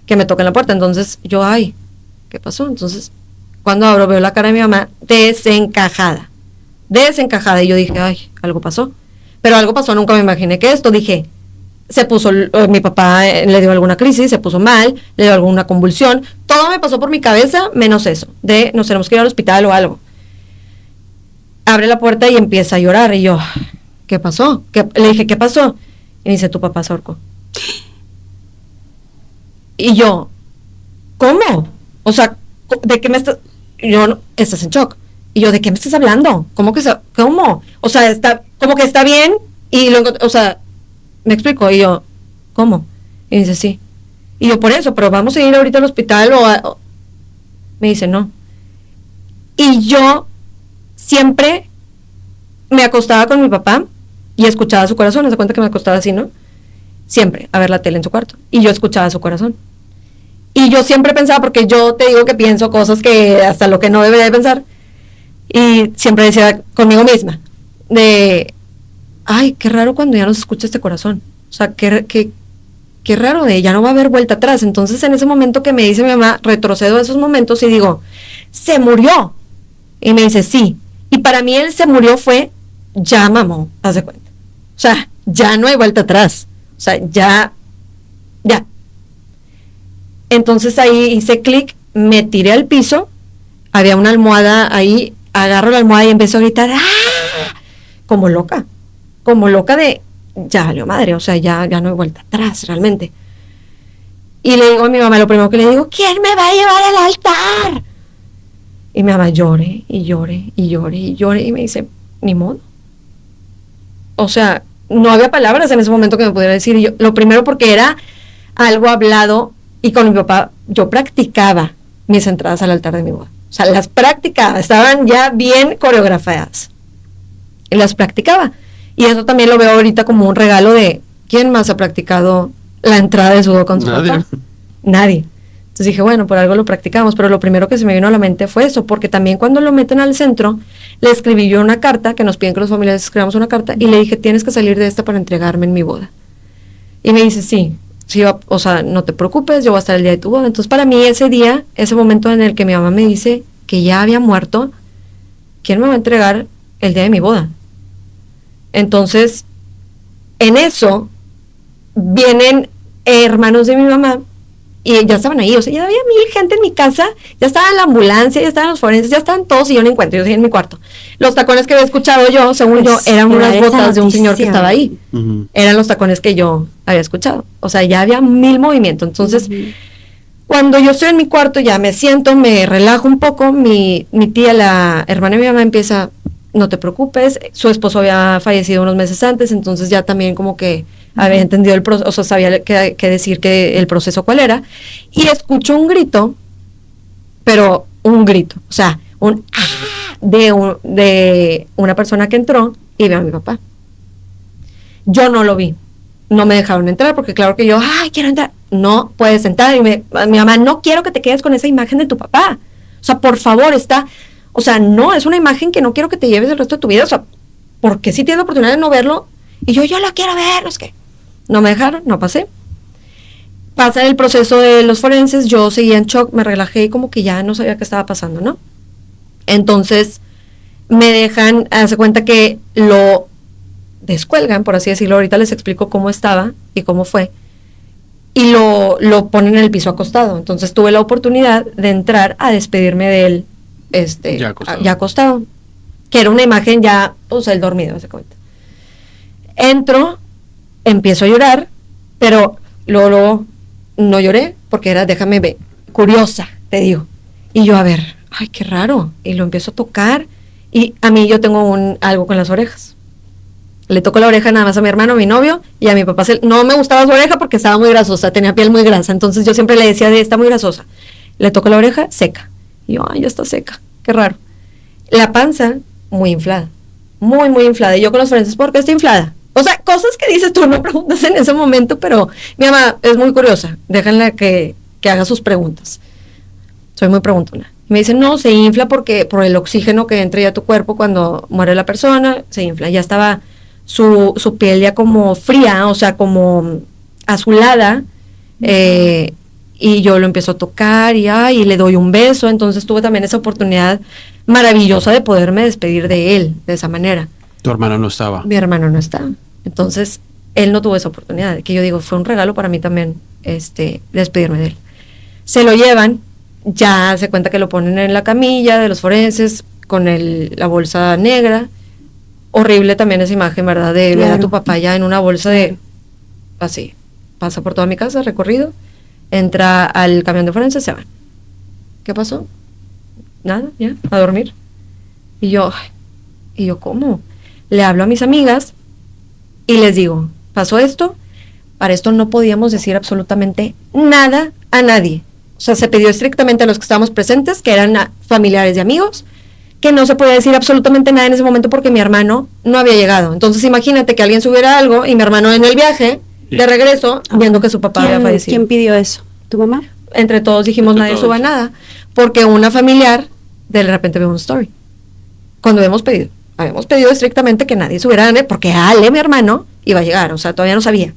me toquen la puerta. Entonces yo, ay, ¿qué pasó? Entonces, cuando abro, veo la cara de mi mamá desencajada, y yo dije, ay, algo pasó. Pero algo pasó, nunca me imaginé que esto, dije, se puso, mi papá le dio alguna crisis, se puso mal, le dio alguna convulsión, todo me pasó por mi cabeza, menos eso, de nos tenemos que ir al hospital o algo. Abre la puerta y empieza a llorar, y yo, ¿qué pasó? Le dije, ¿qué pasó? Y me dice, tu papá se ahorcó. Y yo, ¿cómo? O sea, ¿de qué me estás? Yo, estás en shock. Y yo, ¿de qué me estás hablando? ¿Cómo? O sea, como que está bien, y o sea, me explico, y yo, ¿cómo? Y dice, sí. Y yo, por eso, pero vamos a ir ahorita al hospital, me dice, no. Y yo siempre me acostaba con mi papá y escuchaba su corazón. ¿Se cuenta que me acostaba así, no? Siempre, a ver la tele en su cuarto. Y yo escuchaba su corazón. Y yo siempre pensaba, porque yo te digo que pienso cosas que hasta lo que no debería de pensar. Y siempre decía conmigo misma, de, ay, qué raro cuando ya no se escucha este corazón. O sea, qué raro, ya no va a haber vuelta atrás. Entonces, en ese momento que me dice mi mamá, retrocedo a esos momentos y digo, ¿se murió? Y me dice, sí. Y para mí él se murió fue, ya mamó, haz de cuenta. O sea, ya no hay vuelta atrás. O sea, ya. Entonces ahí hice clic, me tiré al piso, había una almohada ahí, agarro la almohada y empiezo a gritar, ¡ah! Como loca de, ya valió madre, o sea, ya no hay vuelta atrás realmente. Y le digo a mi mamá, lo primero que le digo, ¿quién me va a llevar al altar? Y mi mamá llore, y me dice, ni modo. O sea, no había palabras en ese momento que me pudiera decir. Y yo, lo primero porque era algo hablado, y con mi papá yo practicaba mis entradas al altar de mi boda. O sea, las practicaba, estaban ya bien coreografiadas. Y las practicaba. Y eso también lo veo ahorita como un regalo de ¿quién más ha practicado la entrada de su boda con su papá? Nadie. Entonces dije, bueno, por algo lo practicamos, pero lo primero que se me vino a la mente fue eso, porque también cuando lo meten al centro, le escribí yo una carta, que nos piden que los familiares escribamos una carta, y le dije, tienes que salir de esta para entregarme en mi boda. Y me dice, sí, o sea, no te preocupes, yo voy a estar el día de tu boda. Entonces para mí ese día, ese momento en el que mi mamá me dice que ya había muerto, ¿quién me va a entregar el día de mi boda? Entonces, en eso, vienen hermanos de mi mamá, y ya estaban ahí, o sea, ya había 1000 gente en mi casa, ya estaba en la ambulancia, ya estaban los forenses, ya estaban todos, y yo no encuentro, yo seguí en mi cuarto. Los tacones que había escuchado yo, según yo, eran unas botas de un señor que estaba ahí. Eran los tacones que yo había escuchado. O sea, ya había 1000 movimientos. Entonces, cuando yo estoy en mi cuarto, ya me siento, me relajo un poco, mi tía, la hermana de mi mamá, empieza, no te preocupes, su esposo había fallecido unos meses antes, entonces ya también como que había entendido el proceso, o sea, sabía qué decir, que el proceso cuál era, y escucho un grito, pero un grito, o sea, de una persona que entró y ve a mi papá. Yo no lo vi, no me dejaron entrar, porque claro que yo, quiero entrar, no puedes entrar, y mi mamá, no quiero que te quedes con esa imagen de tu papá, o sea, por favor, o sea, no, es una imagen que no quiero que te lleves el resto de tu vida, o sea, porque si tienes la oportunidad de no verlo, y yo la quiero ver, es que no me dejaron, no pasé. Pasa el proceso de los forenses, yo seguía en shock, me relajé y como que ya no sabía qué estaba pasando, ¿no? Entonces me dejan, hace cuenta que lo descuelgan, por así decirlo, ahorita les explico cómo estaba y cómo fue, y lo ponen en el piso acostado. Entonces tuve la oportunidad de entrar a despedirme de él, ya acostado, que era una imagen ya, pues el dormido, básicamente. Entro, empiezo a llorar, pero luego no lloré, porque era, déjame ver, curiosa, te digo. Y yo, a ver, qué raro. Y lo empiezo a tocar, y a mí yo tengo algo con las orejas. Le toco la oreja nada más a mi hermano, a mi novio, y a mi papá no me gustaba su oreja porque estaba muy grasosa, tenía piel muy grasa, entonces yo siempre le decía, está muy grasosa. Le toco la oreja, seca. Y yo, ya está seca, qué raro. La panza, muy inflada, muy, muy inflada. Y yo con los forenses, ¿por qué está inflada? O sea, cosas que dices tú, no preguntas en ese momento, pero mi mamá es muy curiosa, déjenla que haga sus preguntas. Soy muy preguntona. Y me dicen, no, se infla por el oxígeno que entra ya a tu cuerpo cuando muere la persona, se infla. Ya estaba su piel ya como fría, o sea, como azulada, y yo lo empiezo a tocar y le doy un beso. Entonces tuve también esa oportunidad maravillosa de poderme despedir de él de esa manera. ¿Tu hermano no estaba? Mi hermano no estaba. Entonces, él no tuvo esa oportunidad, que yo digo, fue un regalo para mí también, despedirme de él. Se lo llevan, ya se cuenta que lo ponen en la camilla de los forenses, con la bolsa negra. Horrible también esa imagen, ¿verdad? De ver a tu papá ya en una bolsa así, pasa por toda mi casa, recorrido, entra al camión de forenses, se van. ¿Qué pasó? Nada, ya, a dormir. Y yo, ¿cómo? Le hablo a mis amigas y les digo, pasó esto, para esto no podíamos decir absolutamente nada a nadie. O sea, se pidió estrictamente a los que estábamos presentes, que eran familiares y amigos, que no se podía decir absolutamente nada en ese momento porque mi hermano no había llegado. Entonces imagínate que alguien subiera algo y mi hermano en el viaje, de regreso, viendo que su papá había fallecido. ¿Quién pidió eso? ¿Tu mamá? Entre todos dijimos, nadie suba nada, porque una familiar de repente vio un story. Cuando habíamos pedido estrictamente que nadie subiera, porque Ale, mi hermano, iba a llegar, o sea, todavía no sabía.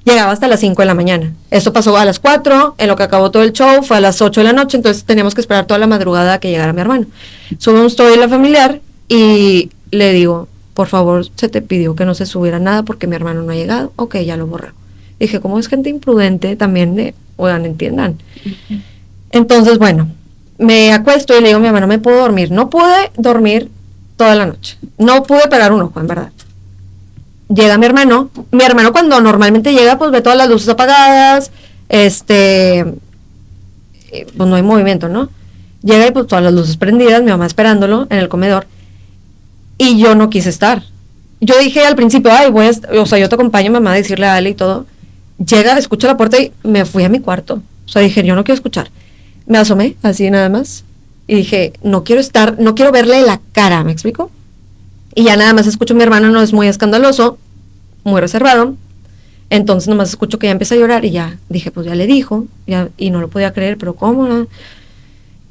Llegaba hasta las 5 de la mañana. Esto pasó a las 4, en lo que acabó todo el show, fue a las 8 de la noche, entonces teníamos que esperar toda la madrugada a que llegara mi hermano. Sube un story la familiar y le digo, por favor, se te pidió que no se subiera nada porque mi hermano no ha llegado. Ok, ya lo borré. Dije, ¿cómo es gente imprudente también? Oigan, entiendan. Entonces, bueno, me acuesto y le digo a mi mamá, no me puedo dormir. No pude dormir toda la noche. No pude pegar un ojo, en verdad. Llega mi hermano cuando normalmente llega, pues ve todas las luces apagadas, pues no hay movimiento, ¿no? Llega y pues todas las luces prendidas, mi mamá esperándolo en el comedor, y yo no quise estar. yo dije al principio, ay, o sea, yo te acompaño, mamá, a decirle a Ale y todo. Llega, escucho la puerta y me fui a mi cuarto. O sea, dije, yo no quiero escuchar. Me asomé, así nada más. Y dije, no quiero verle la cara, ¿me explico? Y ya nada más escucho a mi hermano, no es muy escandaloso, muy reservado. Entonces nomás escucho que ya empieza a llorar y ya dije, pues ya le dijo, y no lo podía creer, pero ¿cómo no?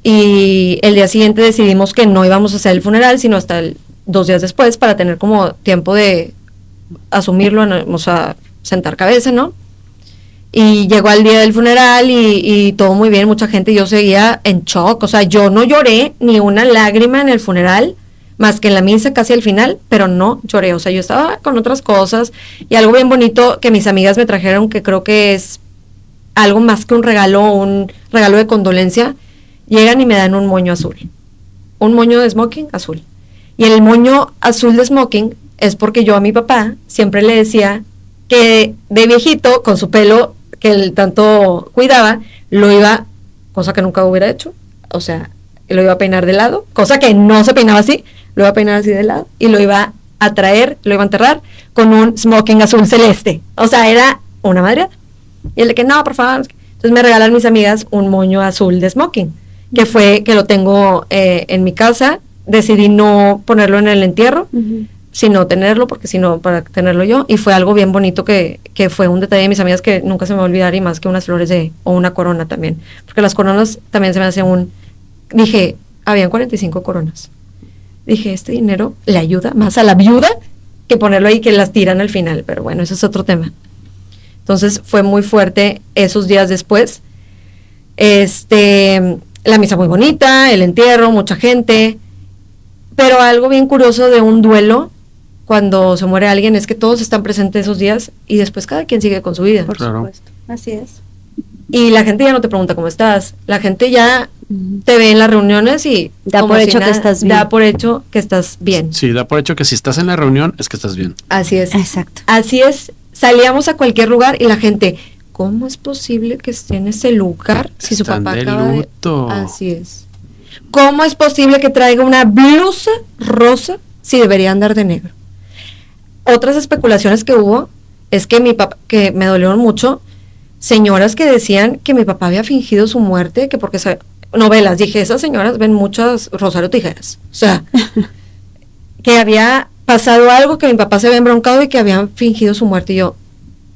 Y el día siguiente decidimos que no íbamos a hacer el funeral, sino hasta 2 días después, para tener como tiempo de asumirlo, o sea, sentar cabeza, ¿no? Y llegó el día del funeral y todo muy bien, mucha gente, yo seguía en shock, o sea, yo no lloré ni una lágrima en el funeral, más que en la misa casi al final, pero no lloré, o sea, yo estaba con otras cosas, y algo bien bonito que mis amigas me trajeron, que creo que es algo más que un regalo de condolencia, llegan y me dan un moño azul, un moño de smoking azul, y el moño azul de smoking es porque yo a mi papá siempre le decía que de viejito, con su pelo que él tanto cuidaba, lo iba, cosa que nunca hubiera hecho, o sea, lo iba a peinar de lado, cosa que no se peinaba así, lo iba a peinar así de lado, y lo iba a traer, lo iba a enterrar con un smoking azul celeste, o sea, era una madre. Y él de que, no, por favor, entonces me regalan mis amigas un moño azul de smoking, que lo tengo en mi casa, decidí no ponerlo en el entierro, sino tenerlo, porque sino para tenerlo yo, y fue algo bien bonito que fue un detalle de mis amigas que nunca se me va a olvidar, y más que unas flores o una corona también, porque las coronas también se me hacen dije, habían 45 coronas, dije, este dinero le ayuda más a la viuda que ponerlo ahí, que las tiran al final, pero bueno, ese es otro tema. Entonces fue muy fuerte esos días después, la misa muy bonita, el entierro, mucha gente, pero algo bien curioso de un duelo cuando se muere alguien es que todos están presentes esos días y después cada quien sigue con su vida. Por supuesto, así es. Y la gente ya no te pregunta cómo estás, la gente ya te ve en las reuniones y da por hecho que estás bien. Da por hecho que estás bien. Sí, da por hecho que si estás en la reunión es que estás bien. Así es. Exacto. Así es. Salíamos a cualquier lugar y la gente, ¿cómo es posible que esté en ese lugar si su Están papá de acaba luto. Así es. ¿Cómo es posible que traiga una blusa rosa si debería andar de negro? Otras especulaciones que hubo es que mi papá, que me dolieron mucho, señoras que decían que mi papá había fingido su muerte, que porque novelas, dije, esas señoras ven muchas Rosario Tijeras, o sea, que había pasado algo, que mi papá se había embroncado y que habían fingido su muerte, y yo,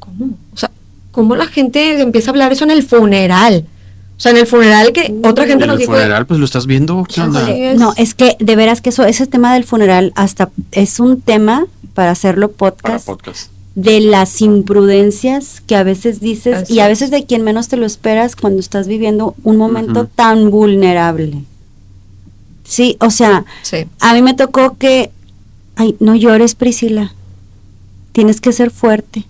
¿cómo? O sea, ¿cómo la gente empieza a hablar eso en el funeral? O sea, en el funeral que otra gente nos dijo... En el funeral, pues lo estás viendo, ¿qué onda? No, es que de veras que ese tema del funeral hasta es un tema para hacerlo podcast. Para podcast. De las imprudencias que a veces dices Así y a es. veces de quien menos te lo esperas cuando estás viviendo un momento tan vulnerable. Sí, o sea, Sí. a mí me tocó que, ay, no llores, Priscila, tienes que ser fuerte.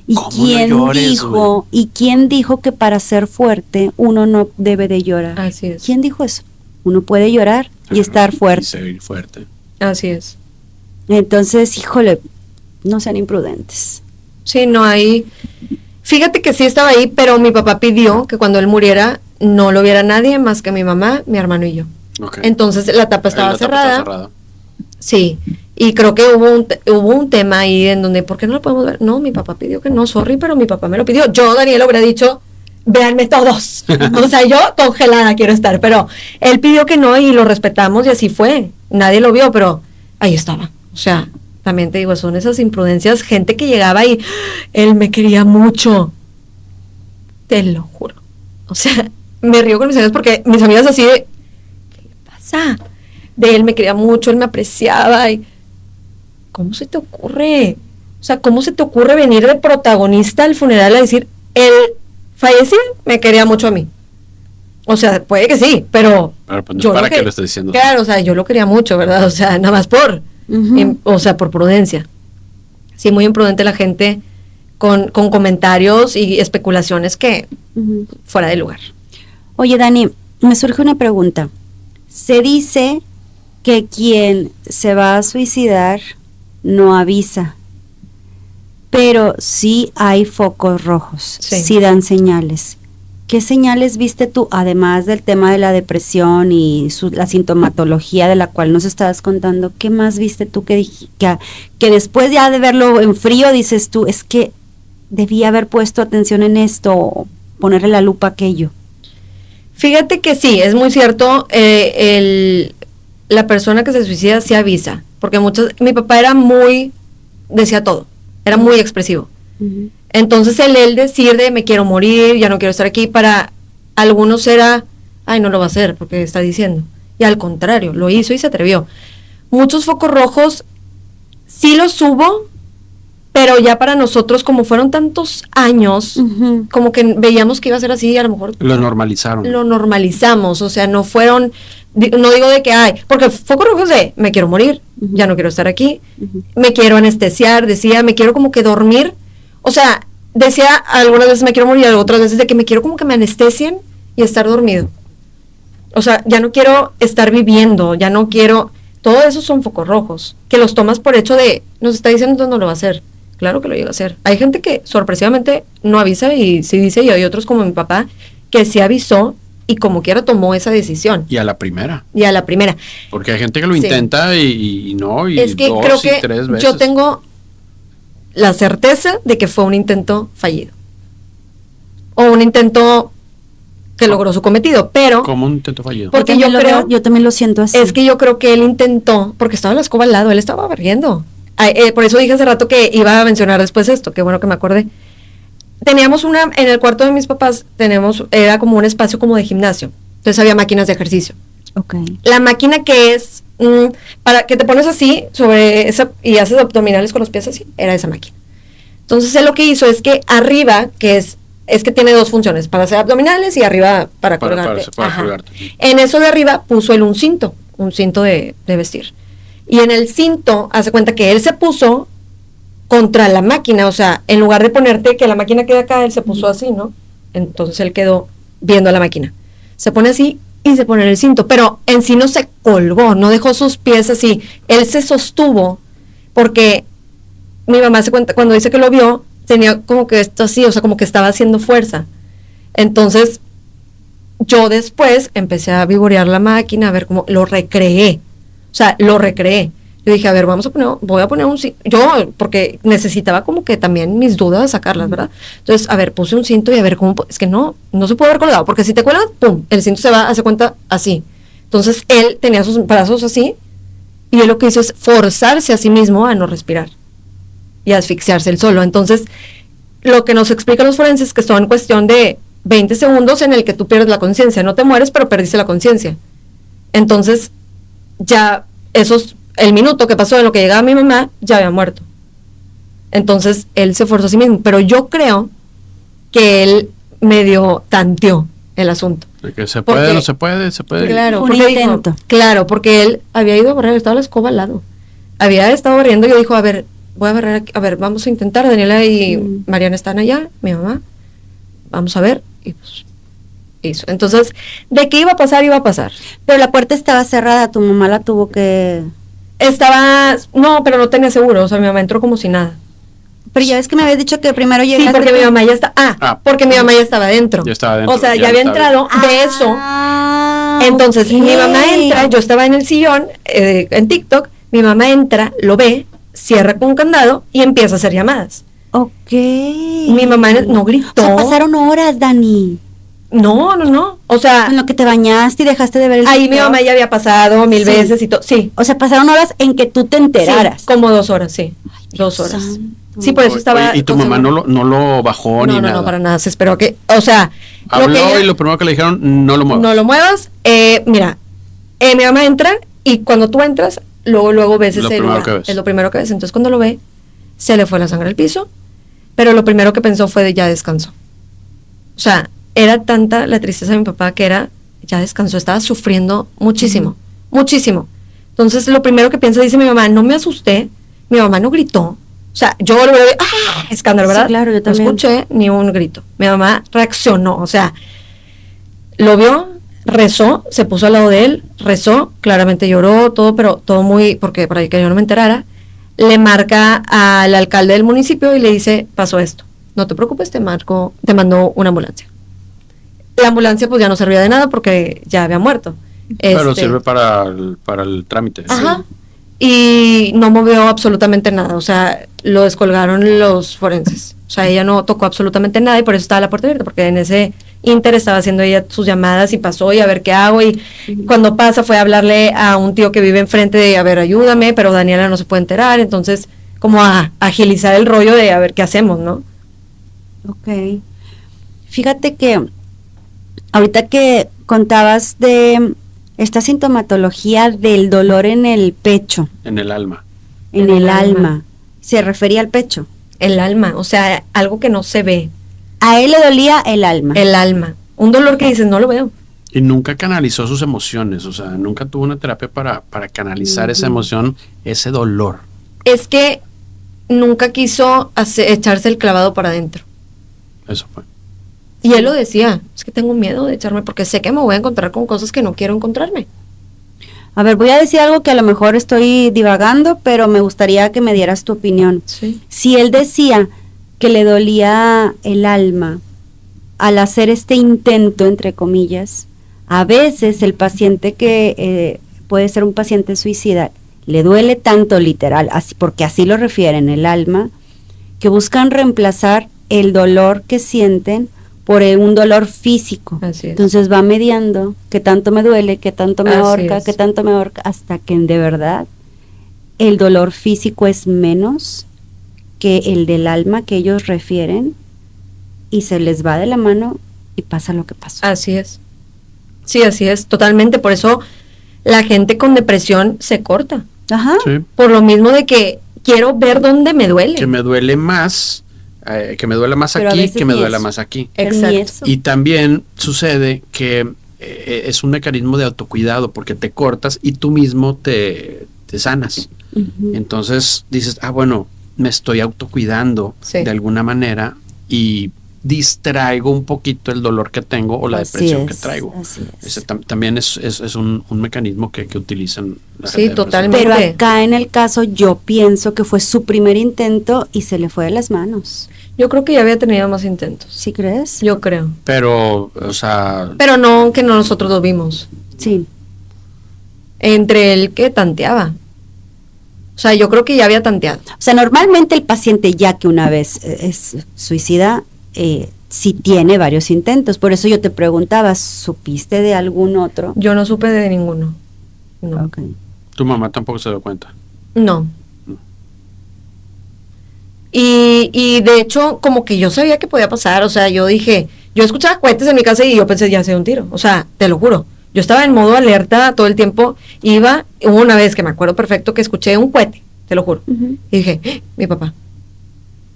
¿Y ¿Cómo quién no llores, dijo? güey? ¿Y quién dijo que para ser fuerte uno no debe de llorar? Así es. ¿Quién dijo eso? Uno puede llorar y estar fuerte. Y ser fuerte. Así es. Entonces, híjole, no sean imprudentes. Sí, no hay... Fíjate que sí estaba ahí, pero mi papá pidió que cuando él muriera no lo viera nadie más que mi mamá, mi hermano y yo. Okay. Entonces la tapa estaba La tapa cerrada. está cerrada. Sí, y creo que hubo un tema ahí en donde, ¿por qué no lo podemos ver? No, mi papá pidió que no, sorry, pero mi papá me lo pidió. Yo, Daniel, hubiera dicho, véanme todos. O sea, yo congelada quiero estar, pero él pidió que no y lo respetamos y así fue. Nadie lo vio, pero ahí estaba. O sea, también te digo, son esas imprudencias, gente que llegaba y él me quería mucho. Te lo juro. O sea, me río con mis amigas porque mis amigas así de, ¿qué le pasa? De él me quería mucho, él me apreciaba y ¿cómo se te ocurre? O sea, ¿cómo se te ocurre venir de protagonista al funeral a decir, el fallecido me quería mucho a mí? O sea, puede que sí, pero Pero pues, yo ¿para qué lo estás diciendo? Claro, o sea, yo lo quería mucho, ¿verdad? O sea, nada más o sea, por prudencia. Sí, muy imprudente la gente con comentarios y especulaciones que fuera de lugar. Oye, Dani, me surge una pregunta. Se dice que quien se va a suicidar no avisa, pero sí hay focos rojos, Sí. sí dan señales. ¿qué señales viste tú, además del tema de la depresión y la sintomatología de la cual nos estabas contando? ¿Qué más viste tú que después ya de verlo en frío dices tú, es que debía haber puesto atención en esto o ponerle la lupa a aquello? Fíjate que sí, es muy cierto, la persona que se suicida sí avisa, porque mi papá decía todo, era muy expresivo. Uh-huh. Entonces él decir de me quiero morir, ya no quiero estar aquí, para algunos era, ay, no lo va a hacer porque está diciendo. Y al contrario, lo hizo y se atrevió. Muchos focos rojos sí los hubo, pero ya para nosotros, como fueron tantos años, uh-huh, como que veíamos que iba a ser así, a lo mejor lo normalizaron. Lo normalizamos, o sea, no fueron, no digo de que hay, porque focos rojos de me quiero morir, uh-huh, ya no quiero estar aquí, uh-huh, me quiero anestesiar, decía, me quiero como que dormir. O sea, decía algunas veces me quiero morir, otras veces de que me quiero como que me anestesien y estar dormido. O sea, ya no quiero estar viviendo, ya no quiero... Todo eso son focos rojos, que los tomas por hecho de, nos está diciendo entonces no lo va a hacer. Claro que lo llega a hacer. Hay gente que sorpresivamente no avisa y sí dice, y hay otros como mi papá, que sí avisó y como quiera tomó esa decisión. Y a la primera. Porque hay gente que lo intenta y no, y es que 2 creo y que 3 veces. Yo tengo la certeza de que fue un intento fallido. O un intento que logró su cometido, pero... ¿Cómo un intento fallido? Porque yo también lo siento así. Es que yo creo que él intentó, porque estaba la escoba al lado, él estaba barriendo. Por eso dije hace rato que iba a mencionar después esto, qué bueno que me acordé. Teníamos en el cuarto de mis papás, era como un espacio como de gimnasio. Entonces había máquinas de ejercicio. Okay. La máquina que es, para que te pones así, sobre esa, y haces abdominales con los pies así, era esa máquina. Entonces él lo que hizo es que arriba, que es que tiene 2 funciones, para hacer abdominales y arriba para colgarte. Para colgarte. En eso de arriba puso él un cinto de vestir. Y en el cinto, hace cuenta que él se puso contra la máquina, o sea, en lugar de ponerte que la máquina quede acá, él se puso así, ¿no? Entonces él quedó viendo a la máquina. Se pone así y se pone en el cinto, pero en sí no se colgó, no dejó sus pies así. Él se sostuvo porque mi mamá se cuenta, cuando dice que lo vio, tenía como que esto así, o sea, como que estaba haciendo fuerza. Entonces, yo después empecé a vivorear la máquina, a ver cómo lo recreé. O sea, lo recreé. Yo dije, a ver, voy a poner un cinto. Yo, porque necesitaba como que también mis dudas sacarlas, ¿verdad? Entonces, a ver, puse un cinto y a ver cómo, es que no se puede haber colgado, porque si te cuelgas, pum, el cinto se va, hace cuenta, así. Entonces, él tenía sus brazos así, y él lo que hizo es forzarse a sí mismo a no respirar y a asfixiarse él solo. Entonces, lo que nos explican los forenses es que son cuestión de 20 segundos en el que tú pierdes la conciencia. No te mueres, pero perdiste la conciencia. Entonces, ya el minuto que pasó en lo que llegaba mi mamá, ya había muerto. Entonces, él se forzó a sí mismo. Pero yo creo que él medio tanteó el asunto. De que se puede, no se puede, se puede. Claro, porque él había ido a barrer, estaba la escoba al lado. Había estado barriendo y yo dijo, a ver, voy a barrer aquí, a ver, vamos a intentar, Daniela y Mariana están allá, mi mamá, vamos a ver, y pues hizo. Entonces, de qué iba a pasar. Pero la puerta estaba cerrada, tu mamá la tuvo que... No, pero no tenía seguro, o sea, mi mamá entró como si nada. Pero ya ves que me habías dicho que primero llegaste... Sí, porque mi mamá ya porque mi mamá ya estaba dentro. Ya estaba dentro. O sea, ya había entrado de eso. Entonces, okay. Mi mamá entra, yo estaba en el sillón, en TikTok, mi mamá entra, lo ve, cierra con un candado y empieza a hacer llamadas. Ok. Mi mamá no gritó. O sea, pasaron horas, Dani. No. O sea, en lo que te bañaste y dejaste de ver el ahí video. Mi mamá ya había pasado 1000 veces y todo. Sí. O sea, pasaron horas en que tú te enteraras. Sí, como 2 horas, sí. Ay, 2 horas. Santo. Sí, por eso estaba. Oye, ¿y tu mamá no lo bajó ni nada? No, para nada. Se esperó que, o sea, habló y lo primero que le dijeron, no lo muevas. No lo muevas. Mira, mi mamá entra y cuando tú entras, luego ves ese lugar. Es lo primero que ves. Entonces, cuando lo ve, se le fue la sangre al piso, pero lo primero que pensó fue de ya descansó. O sea, era tanta la tristeza de mi papá que ya descansó, estaba sufriendo muchísimo, muchísimo. Entonces, lo primero que piensa, dice mi mamá, no me asusté, mi mamá no gritó. O sea, yo lo veo, escándalo, ¿verdad? Sí, claro, yo también. No escuché ni un grito. Mi mamá reaccionó, o sea, lo vio, rezó, se puso al lado de él, rezó, claramente lloró, todo, pero todo muy, porque para que yo no me enterara, le marca al alcalde del municipio y le dice, pasó esto, no te preocupes, te mando una ambulancia. la ambulancia pues ya no servía de nada porque ya había muerto. Pero sirve para el trámite. Ajá. Y no movió absolutamente nada, o sea, lo descolgaron los forenses. O sea, ella no tocó absolutamente nada y por eso estaba la puerta abierta, porque en ese ínter estaba haciendo ella sus llamadas y pasó y a ver qué hago. Y cuando pasa fue a hablarle a un tío que vive enfrente de, a ver, ayúdame, pero Daniela no se puede enterar. Entonces, como a agilizar el rollo de a ver qué hacemos, ¿no? Ok. Fíjate que ahorita que contabas de esta sintomatología del dolor en el pecho, En el alma. en el alma, se refería al pecho. El alma, o sea, algo que no se ve. A él le dolía el alma. El alma. Un dolor que dices, no lo veo. Y nunca canalizó sus emociones, o sea, nunca tuvo una terapia para canalizar esa emoción, ese dolor. Es que nunca quiso echarse el clavado para adentro. Eso fue. Y él lo decía, es que tengo miedo de echarme porque sé que me voy a encontrar con cosas que no quiero encontrarme. A ver, voy a decir algo que a lo mejor estoy divagando, pero me gustaría que me dieras tu opinión. Sí. Si él decía que le dolía el alma al hacer este intento, entre comillas, a veces el paciente que puede ser un paciente suicida, le duele tanto literal, así, porque así lo refieren, el alma, que buscan reemplazar el dolor que sienten por un dolor físico. Así es. Entonces va mediando qué tanto me duele, qué tanto me Así ahorca, es. qué tanto me ahorca, hasta que de verdad el dolor físico es menos que el del alma que ellos refieren y se les va de la mano y pasa lo que pasó. Así es. Sí, así es, totalmente. Por eso la gente con depresión se corta. Ajá. Sí. Por lo mismo de que quiero ver dónde me duele. Que me duele más, que me duele más Pero a aquí, veces que me ni duela eso. más aquí. Pero ni Exacto. eso. Y también sucede que es un mecanismo de autocuidado porque te cortas y tú mismo te sanas. Ujú. Entonces dices, bueno, me estoy autocuidando Sí. de alguna manera y distraigo un poquito el dolor que tengo o la Así depresión que es, traigo. así es. Ese también es un mecanismo que utilizan la Sí, gente depresiva. totalmente. Pero acá en el caso yo pienso que fue su primer intento y se le fue de las manos. Yo creo que ya había tenido más intentos. ¿Sí crees? Yo creo. Pero, o sea, Pero no que no nosotros lo vimos. Sí. Entre el que tanteaba. O sea, yo creo que ya había tanteado. O sea, normalmente el paciente ya que una vez es suicida, sí tiene varios intentos. Por eso yo te preguntaba, ¿supiste de algún otro? Yo no supe de ninguno. No. Ok. tu mamá tampoco se dio cuenta. No. Y de hecho, como que yo sabía que podía pasar, o sea, yo dije, yo escuchaba cohetes en mi casa y yo pensé, ya sé un tiro, o sea, te lo juro. Yo estaba en modo alerta todo el tiempo, hubo una vez que me acuerdo perfecto que escuché un cohete, te lo juro. Ujú. Y dije, mi papá.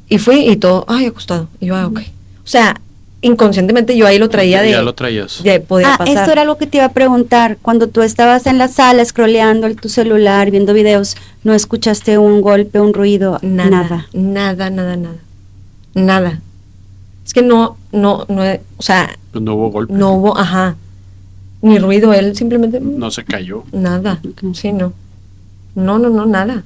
Y fui y todo, acostado. Y yo, ok. O sea, inconscientemente yo ahí lo traía Ya lo traías. de podía pasar. Esto era algo que te iba a preguntar. Cuando tú estabas en la sala scrolleando tu celular, viendo videos, ¿no escuchaste un golpe, un ruido? Nada. Es que no, o sea, Pues no hubo golpe. no hubo, ni ruido, él simplemente, No se cayó. nada, Ok. sí, no, nada.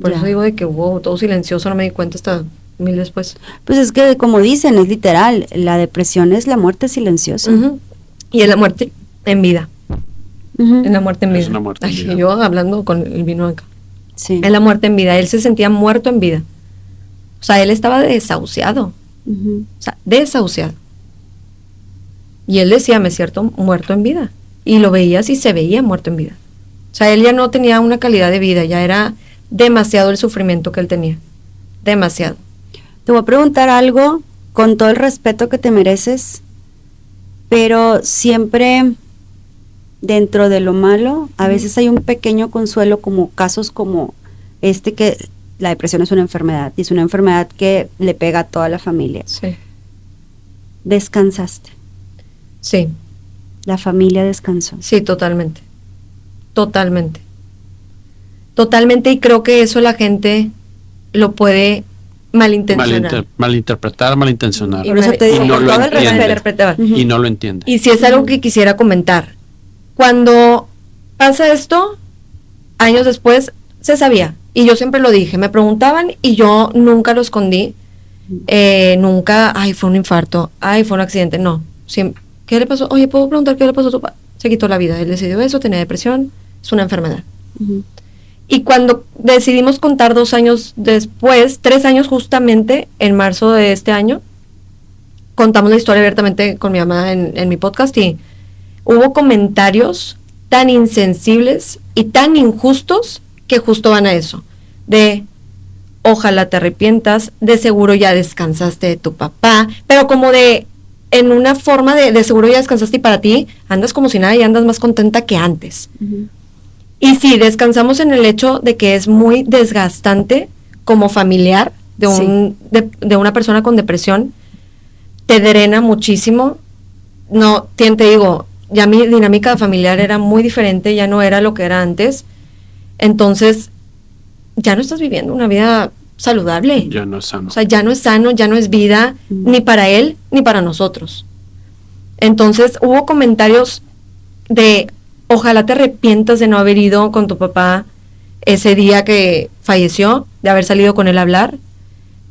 Por Ya. eso digo de que hubo todo silencioso, no me di cuenta hasta mil después. Pues es que como dicen, es literal, la depresión es la muerte silenciosa. Ujú. Y es la muerte en vida, Ujú. es la muerte en vida. Es una muerte en Ay, vida. yo hablando con el vino acá. Sí. Es la muerte en vida, él se sentía muerto en vida. O sea, él estaba desahuciado. Ujú. O sea, desahuciado. Y él decía, me siento muerto en vida. Y lo veías y se veía muerto en vida. O sea, él ya no tenía una calidad de vida, ya era demasiado el sufrimiento que él tenía. Demasiado. Te voy a preguntar algo con todo el respeto que te mereces, pero siempre dentro de lo malo, a veces hay un pequeño consuelo, como casos como este, que la depresión es una enfermedad y es una enfermedad que le pega a toda la familia. Sí. Descansaste, Sí, la familia descansó. sí, totalmente. Totalmente. Totalmente, y creo que eso la gente lo puede malintencionar. Malinterpretar, malintencionar. Y Por eso te y digo, no con lo todo el entiende. respeto. Interpretar. Ujú. Y no lo entiende. Y si es algo que quisiera comentar, cuando pasa esto, años después, se sabía. Y yo siempre lo dije, me preguntaban y yo nunca lo escondí. Nunca, fue un infarto, fue un accidente. No, ¿Qué le pasó? Oye, ¿puedo preguntar qué le pasó a tu papá? Se quitó la vida, él decidió eso, tenía depresión, es una enfermedad. Ujú. Y cuando decidimos contar 2 años después, 3 años justamente, en marzo de este año, contamos la historia abiertamente con mi mamá en mi podcast y hubo comentarios tan insensibles y tan injustos que justo van a eso, de ojalá te arrepientas, de seguro ya descansaste de tu papá, pero como de, en una forma de seguro ya descansaste y para ti andas como si nada y andas más contenta que antes. Ujú. Y sí, descansamos en el hecho de que es muy desgastante como familiar de una persona con depresión, te drena muchísimo. No, te digo, ya mi dinámica familiar era muy diferente, ya no era lo que era antes. Entonces, ya no estás viviendo una vida saludable. Ya no es sano. O sea, ya no es sano, ya no es vida, ni para él, ni para nosotros. Entonces, hubo comentarios de, ojalá te arrepientas de no haber ido con tu papá ese día que falleció, de haber salido con él a hablar.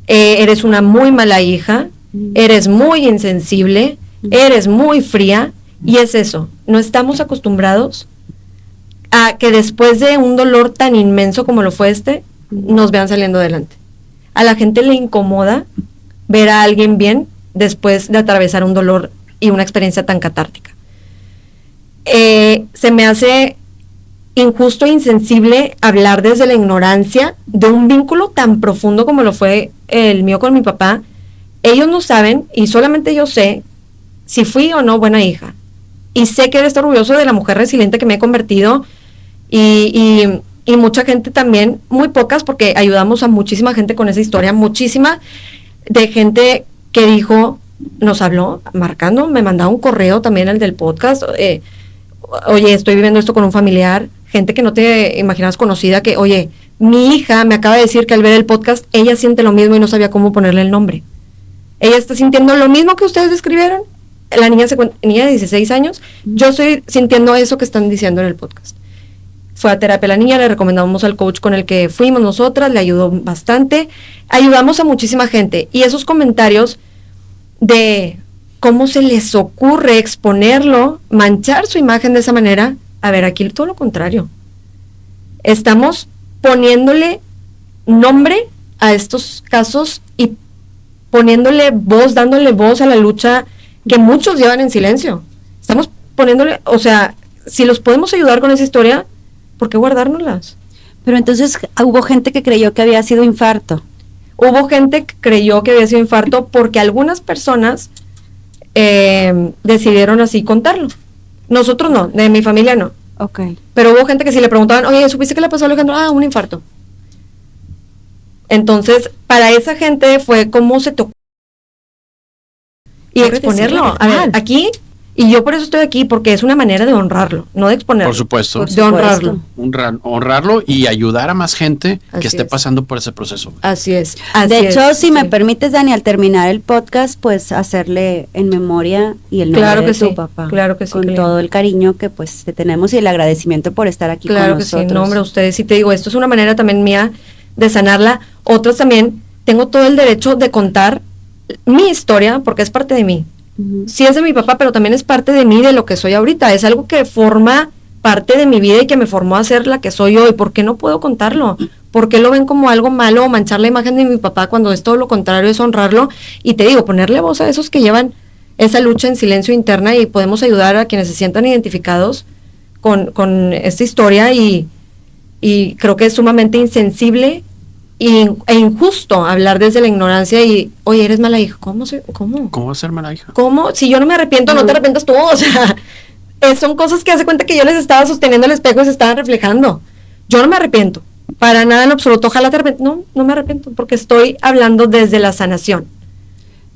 Eres una muy mala hija, eres muy insensible, eres muy fría, y es eso, no estamos acostumbrados a que después de un dolor tan inmenso como lo fue nos vean saliendo adelante. A la gente le incomoda ver a alguien bien después de atravesar un dolor y una experiencia tan catártica. Se me hace injusto e insensible hablar desde la ignorancia de un vínculo tan profundo como lo fue el mío con mi papá. Ellos no saben, y solamente yo sé si fui o no buena hija. Y sé que eres orgulloso de la mujer resiliente que me he convertido, y mucha gente también, muy pocas, porque ayudamos a muchísima gente con esa historia, muchísima de gente que dijo, nos habló marcando, me mandaba un correo también al del podcast, oye, estoy viviendo esto con un familiar, gente que no te imaginabas conocida, que, oye, mi hija me acaba de decir que al ver el podcast, ella siente lo mismo y no sabía cómo ponerle el nombre. Ella está sintiendo lo mismo que ustedes describieron. La niña de 16 años, yo estoy sintiendo eso que están diciendo en el podcast. Fue a terapia la niña, le recomendamos al coach con el que fuimos nosotras, le ayudó bastante. Ayudamos a muchísima gente. Y esos comentarios de cómo se les ocurre exponerlo, manchar su imagen de esa manera, a ver, aquí todo lo contrario. Estamos poniéndole nombre a estos casos y poniéndole voz, dándole voz a la lucha que muchos llevan en silencio. Estamos poniéndole, o sea, si los podemos ayudar con esa historia, ¿por qué guardárnoslas? Pero entonces hubo gente que creyó que había sido infarto. Hubo gente que creyó que había sido infarto porque algunas personas decidieron así contarlo. Nosotros no, de mi familia no. Ok. Pero hubo gente que si le preguntaban, oye, ¿supiste qué le pasó a Alejandro? Ah, un infarto. Entonces, para esa gente fue como se tocó y exponerlo. A ver, aquí, y yo por eso estoy aquí, porque es una manera de honrarlo, no de exponerlo. Por supuesto. Por De honrarlo. Honrarlo y ayudar a más gente Así que esté es. pasando por ese proceso. Así es. De hecho, si me sí. permites, Dani, al terminar el podcast, pues hacerle en memoria y el nombre Claro de que tu sí, papá. claro que sí, Con Cleo. todo el cariño que pues te tenemos y el agradecimiento por estar aquí Claro con que nosotros. sí, no, hombre, ustedes, sí te digo, esto es una manera también mía de sanarla. Otros también, tengo todo el derecho de contar mi historia, porque es parte de mí. Ujú. Sí es de mi papá, pero también es parte de mí, de lo que soy ahorita. Es algo que forma parte de mi vida y que me formó a ser la que soy hoy. ¿Por qué no puedo contarlo? ¿Por qué lo ven como algo malo o manchar la imagen de mi papá cuando es todo lo contrario, es honrarlo? Y te digo, ponerle voz a esos que llevan esa lucha en silencio interna, y podemos ayudar a quienes se sientan identificados con esta historia, y creo que es sumamente insensible e injusto hablar desde la ignorancia y, oye, eres mala hija. ¿Cómo? ¿Cómo va a ser mala hija? ¿Cómo? Si yo no me arrepiento, no te arrepientas tú. O sea, son cosas que hace cuenta que yo les estaba sosteniendo el espejo y se estaban reflejando. Yo no me arrepiento, para nada en absoluto. Ojalá te arrepientas. No me arrepiento, porque estoy hablando desde la sanación.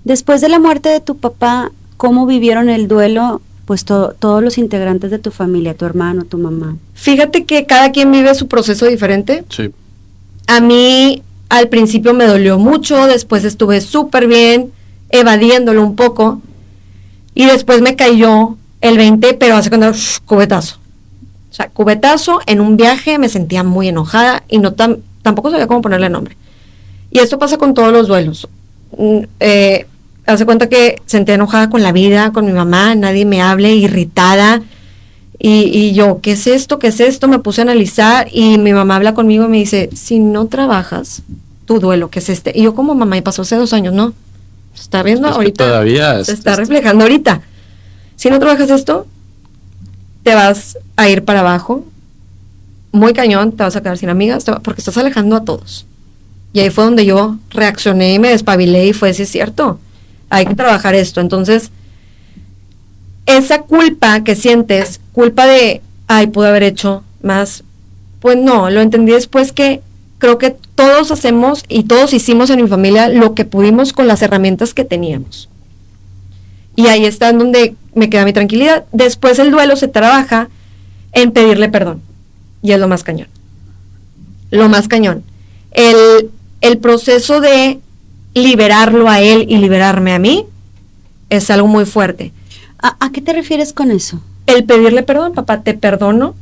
Después de la muerte de tu papá, ¿cómo vivieron el duelo? Pues todos los integrantes de tu familia, tu hermano, tu mamá. Fíjate que cada quien vive su proceso diferente. Sí. A mí al principio me dolió mucho, después estuve súper bien, evadiéndolo un poco, y después me cayó el 20, pero hace cuando cubetazo. O sea, cubetazo en un viaje, me sentía muy enojada y tampoco sabía cómo ponerle nombre. Y esto pasa con todos los duelos. hace cuenta que sentía enojada con la vida, con mi mamá, nadie me hable, irritada. Y yo, ¿qué es esto? ¿Qué es esto? Me puse a analizar y mi mamá habla conmigo y me dice, si no trabajas tu duelo, ¿qué es este? Y yo como mamá, y pasó hace 2 años, ¿no? Se está viendo ahorita. Todavía se está reflejando ahorita. Si no trabajas esto, te vas a ir para abajo, muy cañón, te vas a quedar sin amigas, porque estás alejando a todos. Y ahí fue donde yo reaccioné y me despabilé y fue, sí es cierto, hay que trabajar esto. Entonces, esa culpa que sientes, culpa de, ay, pude haber hecho más, pues no, lo entendí después que creo que todos hacemos y todos hicimos en mi familia lo que pudimos con las herramientas que teníamos. Y ahí está en donde me queda mi tranquilidad. Después el duelo se trabaja en pedirle perdón. Y es lo más cañón. Lo más cañón. El proceso de liberarlo a él y liberarme a mí es algo muy fuerte. ¿A qué te refieres con eso? El pedirle perdón, papá, te perdono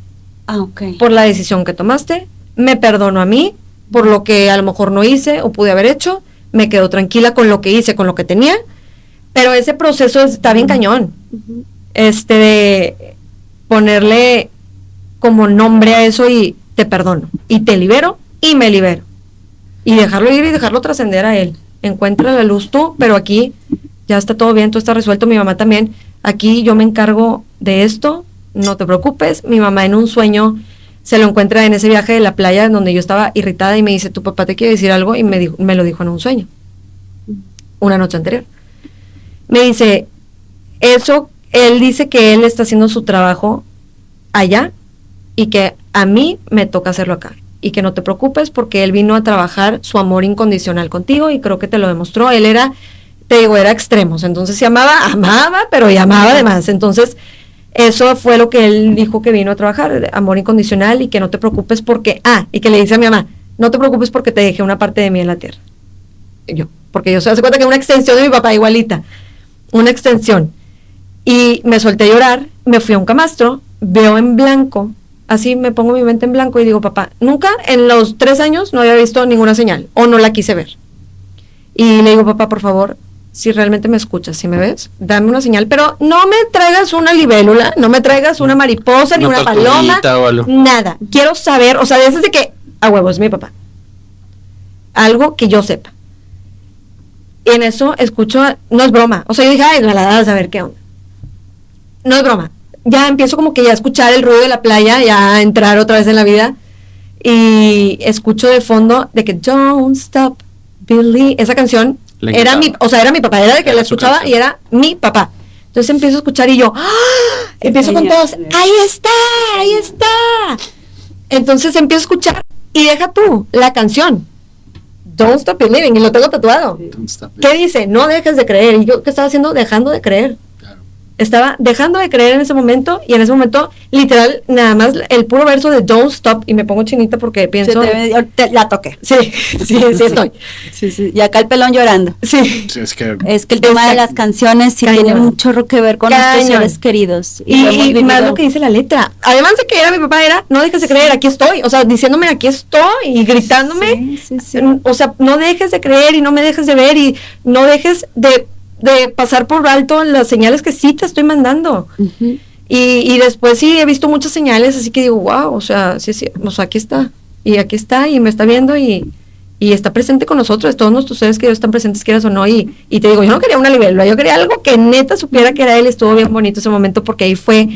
por la decisión que tomaste, me perdono a mí por lo que a lo mejor no hice o pude haber hecho, me quedo tranquila con lo que hice, con lo que tenía, pero ese proceso está bien cañón. De ponerle como nombre a eso y te perdono, y te libero, y me libero. Y dejarlo ir y dejarlo trascender a él. Encuentra la luz tú, pero aquí ya está todo bien, todo está resuelto, mi mamá también. Aquí yo me encargo de esto, no te preocupes. Mi mamá en un sueño se lo encuentra en ese viaje de la playa en donde yo estaba irritada y me dice, tu papá te quiere decir algo, y me lo dijo en un sueño, una noche anterior. Me dice, él dice que él está haciendo su trabajo allá y que a mí me toca hacerlo acá. Y que no te preocupes porque él vino a trabajar su amor incondicional contigo y creo que te lo demostró. Él era, te digo, era extremos. Entonces se amaba, pero y amaba además. Entonces eso fue lo que él dijo que vino a trabajar, amor incondicional y que no te preocupes porque, y que le dice a mi mamá, no te preocupes porque te dejé una parte de mí en la tierra. Porque yo se hace cuenta que una extensión de mi papá igualita, una extensión. Y me solté a llorar, me fui a un camastro, veo en blanco, así me pongo mi mente en blanco y digo, papá, nunca en los 3 años no había visto ninguna señal, o no la quise ver. Y le digo, papá, por favor, si realmente me escuchas, si me ves, dame una señal, pero no me traigas una libélula, no me traigas una mariposa, ni una paloma, nada. Quiero saber, o sea, de esas de que, a huevo, es mi papá. Algo que yo sepa. Y en eso escucho, no es broma, o sea, yo dije, ay, me la das a ver qué onda. No es broma. Ya empiezo como que ya a escuchar el ruido de la playa, ya a entrar otra vez en la vida, y escucho de fondo de que Don't Stop Billy, esa canción era mi papá, era de que la escuchaba y era mi papá. Entonces empiezo a escuchar y yo, empiezo con todos, ahí está. Entonces empiezo a escuchar y deja tú la canción Don't Stop Believing, y lo tengo tatuado. ¿Qué dice? No dejes de creer. Y yo, ¿qué estaba haciendo? Dejando de creer. Estaba dejando de creer en ese momento, y en ese momento, literal, nada más el puro verso de Don't Stop, y me pongo chinita porque pienso... la toqué. Sí estoy. Sí, y acá el pelón llorando. Sí. Es que el tema de las canciones sí tiene mucho que ver con nuestros seres queridos. Y más lo que dice la letra. Además de que era mi papá, era, no dejes de creer, aquí estoy. O sea, diciéndome, aquí estoy, y gritándome. Sí. O sea, no dejes de creer, y no me dejes de ver, y no dejes de pasar por alto las señales que sí te estoy mandando. Uh-huh. Y después sí he visto muchas señales, así que digo, wow, o sea, sí, o sea, aquí está, y me está viendo, y está presente con nosotros, todos nuestros seres queridos están presentes, quieras o no, y te digo, yo no quería una libélula, yo quería algo que neta supiera que era él. Estuvo bien bonito ese momento, porque ahí fue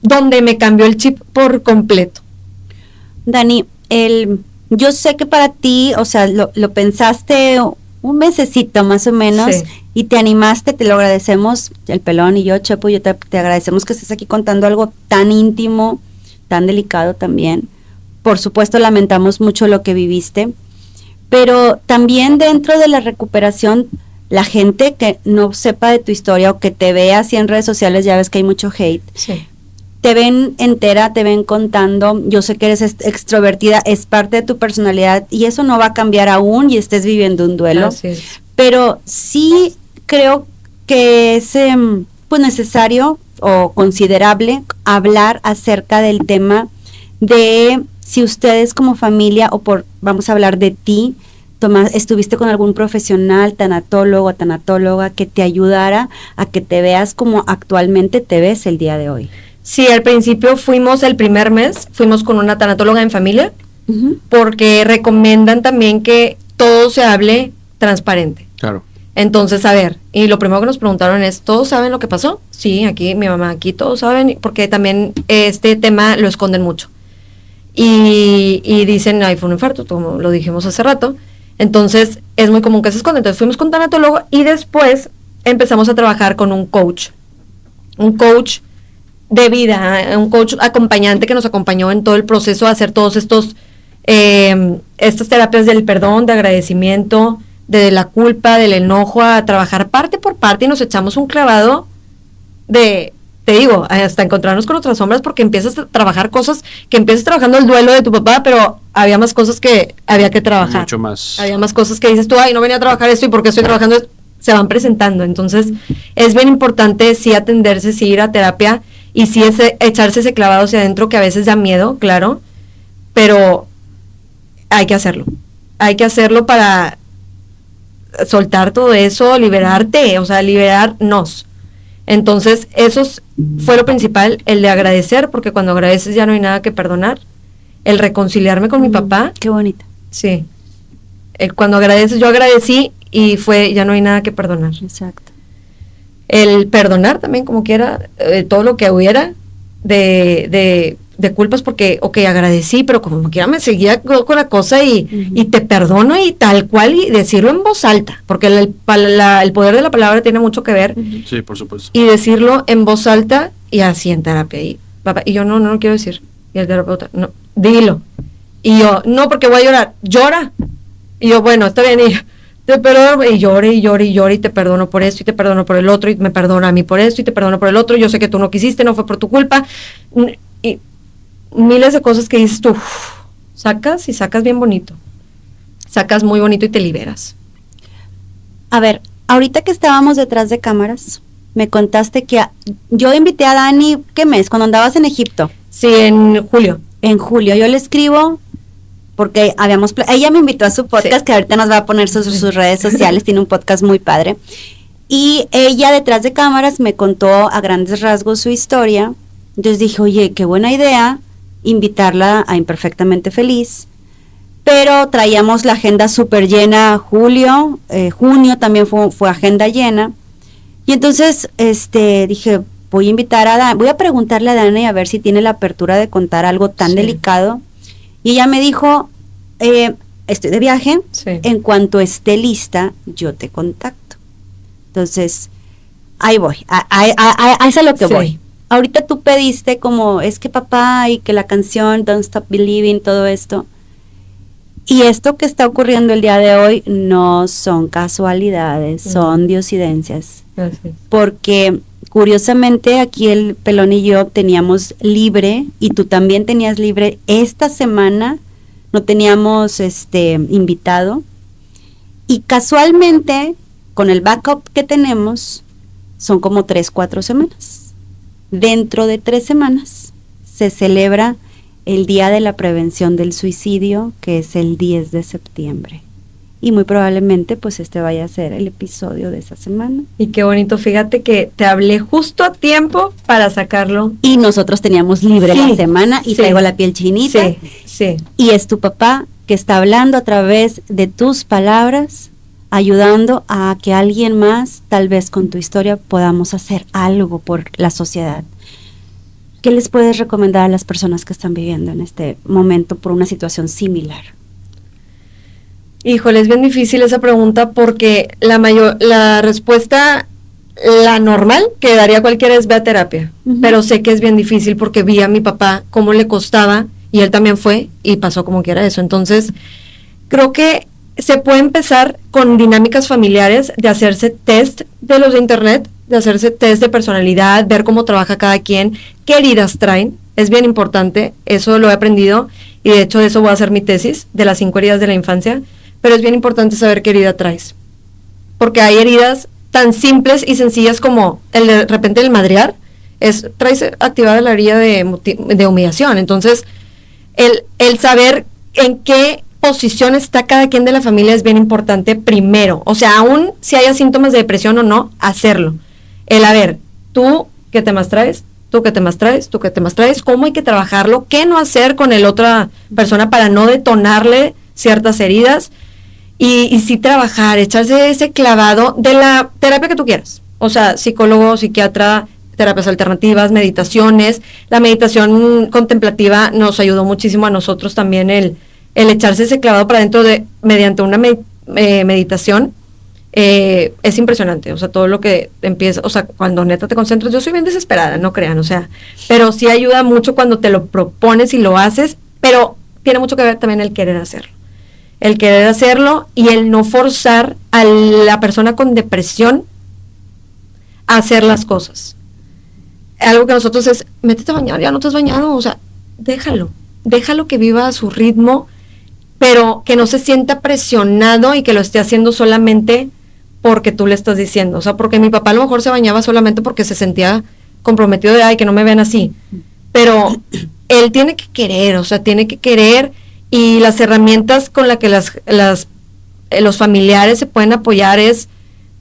donde me cambió el chip por completo. Dani, yo sé que para ti, o sea, lo pensaste un mesecito más o menos, sí, y te animaste, te lo agradecemos, el pelón y yo, Chepo, yo te agradecemos que estés aquí contando algo tan íntimo, tan delicado también. Por supuesto, lamentamos mucho lo que viviste, pero también dentro de la recuperación, la gente que no sepa de tu historia o que te vea así en redes sociales, ya ves que hay mucho hate, sí, te ven entera, te ven contando, yo sé que eres extrovertida, es parte de tu personalidad y eso no va a cambiar aún y estés viviendo un duelo, pero sí creo que es pues necesario o considerable hablar acerca del tema de si ustedes como familia, vamos a hablar de ti, estuviste con algún profesional, tanatólogo o tanatóloga, que te ayudara a que te veas como actualmente te ves el día de hoy? Sí, al principio el primer mes, fuimos con una tanatóloga en familia, porque recomiendan también que todo se hable transparente. Claro. Entonces, a ver, y lo primero que nos preguntaron es, ¿todos saben lo que pasó? Sí, aquí mi mamá, aquí todos saben, porque también este tema lo esconden mucho. Y dicen, ay, fue un infarto, como lo dijimos hace rato. Entonces, es muy común que se esconde. Entonces, fuimos con tanatólogo y después empezamos a trabajar con un coach de vida, un coach acompañante que nos acompañó en todo el proceso a hacer todos estas terapias del perdón, de agradecimiento, de la culpa, del enojo, a trabajar parte por parte, y nos echamos un clavado te digo, hasta encontrarnos con otras sombras, porque empiezas a trabajar cosas, que empiezas trabajando el duelo de tu papá, pero había más cosas que había que trabajar. Mucho más. Había más cosas que dices tú, ay, no venía a trabajar esto, ¿y por qué estoy trabajando esto? Se van presentando. Entonces, es bien importante sí atenderse, sí ir a terapia, y sí echarse ese clavado hacia adentro, que a veces da miedo, claro, pero hay que hacerlo. Hay que hacerlo para soltar todo eso, liberarte, o sea, liberarnos. Entonces, eso fue lo principal, el de agradecer, porque cuando agradeces ya no hay nada que perdonar. El reconciliarme con mi papá. Qué bonita. Sí. Cuando agradeces, yo agradecí y ya no hay nada que perdonar. Exacto. El perdonar también, como quiera, todo lo que hubiera de culpas, porque, ok, agradecí, pero como quiera me seguía con la cosa y te perdono, y tal cual, y decirlo en voz alta, porque el poder de la palabra tiene mucho que ver. Sí, por supuesto. Y decirlo en voz alta y así en terapia. Y papá, y yo no lo quiero decir. Y el terapeuta, no, dilo. Y yo, no, porque voy a llorar. Llora. Y yo, bueno, está bien, y te perdono, y llore, y te perdono por esto, y te perdono por el otro, y me perdona a mí por esto, y te perdono por el otro. Yo sé que tú no quisiste, no fue por tu culpa. Y miles de cosas que dices tú, sacas bien bonito. Sacas muy bonito y te liberas. A ver, ahorita que estábamos detrás de cámaras, me contaste que yo invité a Dani, ¿qué mes? Cuando andabas en Egipto. Sí, en julio. En julio, yo le escribo porque ella me invitó a su podcast, sí, que ahorita nos va a poner sus redes sociales, tiene un podcast muy padre. Y ella detrás de cámaras me contó a grandes rasgos su historia. Entonces dije, oye, qué buena idea invitarla a Imperfectamente Feliz. Pero traíamos la agenda súper llena, junio también fue agenda llena. Y entonces dije, voy a preguntarle a Dani a ver si tiene la apertura de contar algo tan delicado. Y ella me dijo, estoy de viaje, en cuanto esté lista, yo te contacto. Entonces, ahí voy, a eso es lo que voy. Ahorita tú pediste como, es que papá, y que la canción Don't Stop Believing, todo esto. Y esto que está ocurriendo el día de hoy no son casualidades, son diosidencias. Gracias. Porque curiosamente aquí el Pelón y yo teníamos libre, y tú también tenías libre, esta semana no teníamos invitado, y casualmente con el backup que tenemos son como 3-4 semanas. Dentro de 3 semanas se celebra el Día de la Prevención del Suicidio, que es el 10 de septiembre. Y muy probablemente pues vaya a ser el episodio de esa semana. Y qué bonito, fíjate que te hablé justo a tiempo para sacarlo. Y nosotros teníamos libre la semana y traigo la piel chinita. Sí. Y es tu papá que está hablando a través de tus palabras, ayudando a que alguien más, tal vez con tu historia, podamos hacer algo por la sociedad. ¿Qué les puedes recomendar a las personas que están viviendo en este momento por una situación similar? Híjole, es bien difícil esa pregunta, porque la respuesta, la normal que daría cualquiera, es ve a terapia. Pero sé que es bien difícil porque vi a mi papá cómo le costaba, y él también fue y pasó como quiera eso. Entonces, creo que se puede empezar con dinámicas familiares, de hacerse test de los de internet, de hacerse test de personalidad, ver cómo trabaja cada quien, qué heridas traen. Es bien importante, eso lo he aprendido, y de hecho de eso voy a hacer mi tesis, de las 5 heridas de la infancia. Pero es bien importante saber qué herida traes, porque hay heridas tan simples y sencillas como de repente el madrear, traes activada la herida de humillación. Entonces, el saber en qué posición está cada quien de la familia es bien importante primero. O sea, aún si haya síntomas de depresión o no, hacerlo. A ver, tú, ¿qué temas traes? Tú, ¿qué temas traes? Tú, ¿qué temas traes? ¿Cómo hay que trabajarlo? ¿Qué no hacer con la otra persona para no detonarle ciertas heridas? Y sí trabajar, echarse ese clavado de la terapia que tú quieras. O sea, psicólogo, psiquiatra, terapias alternativas, meditaciones. La meditación contemplativa nos ayudó muchísimo a nosotros también el echarse ese clavado para adentro mediante una meditación. Es impresionante, o sea, todo lo que empieza, o sea, cuando neta te concentras, yo soy bien desesperada, no crean, o sea, pero sí ayuda mucho cuando te lo propones y lo haces, pero tiene mucho que ver también el querer hacerlo y el no forzar a la persona con depresión a hacer las cosas. Algo que nosotros es, métete a bañar, ya no te has bañado, o sea, déjalo que viva a su ritmo, pero que no se sienta presionado y que lo esté haciendo solamente porque tú le estás diciendo. O sea, porque mi papá a lo mejor se bañaba solamente porque se sentía comprometido de, ay, que no me vean así. Pero él tiene que querer, o sea, tiene que querer, y las herramientas con las que los familiares se pueden apoyar es,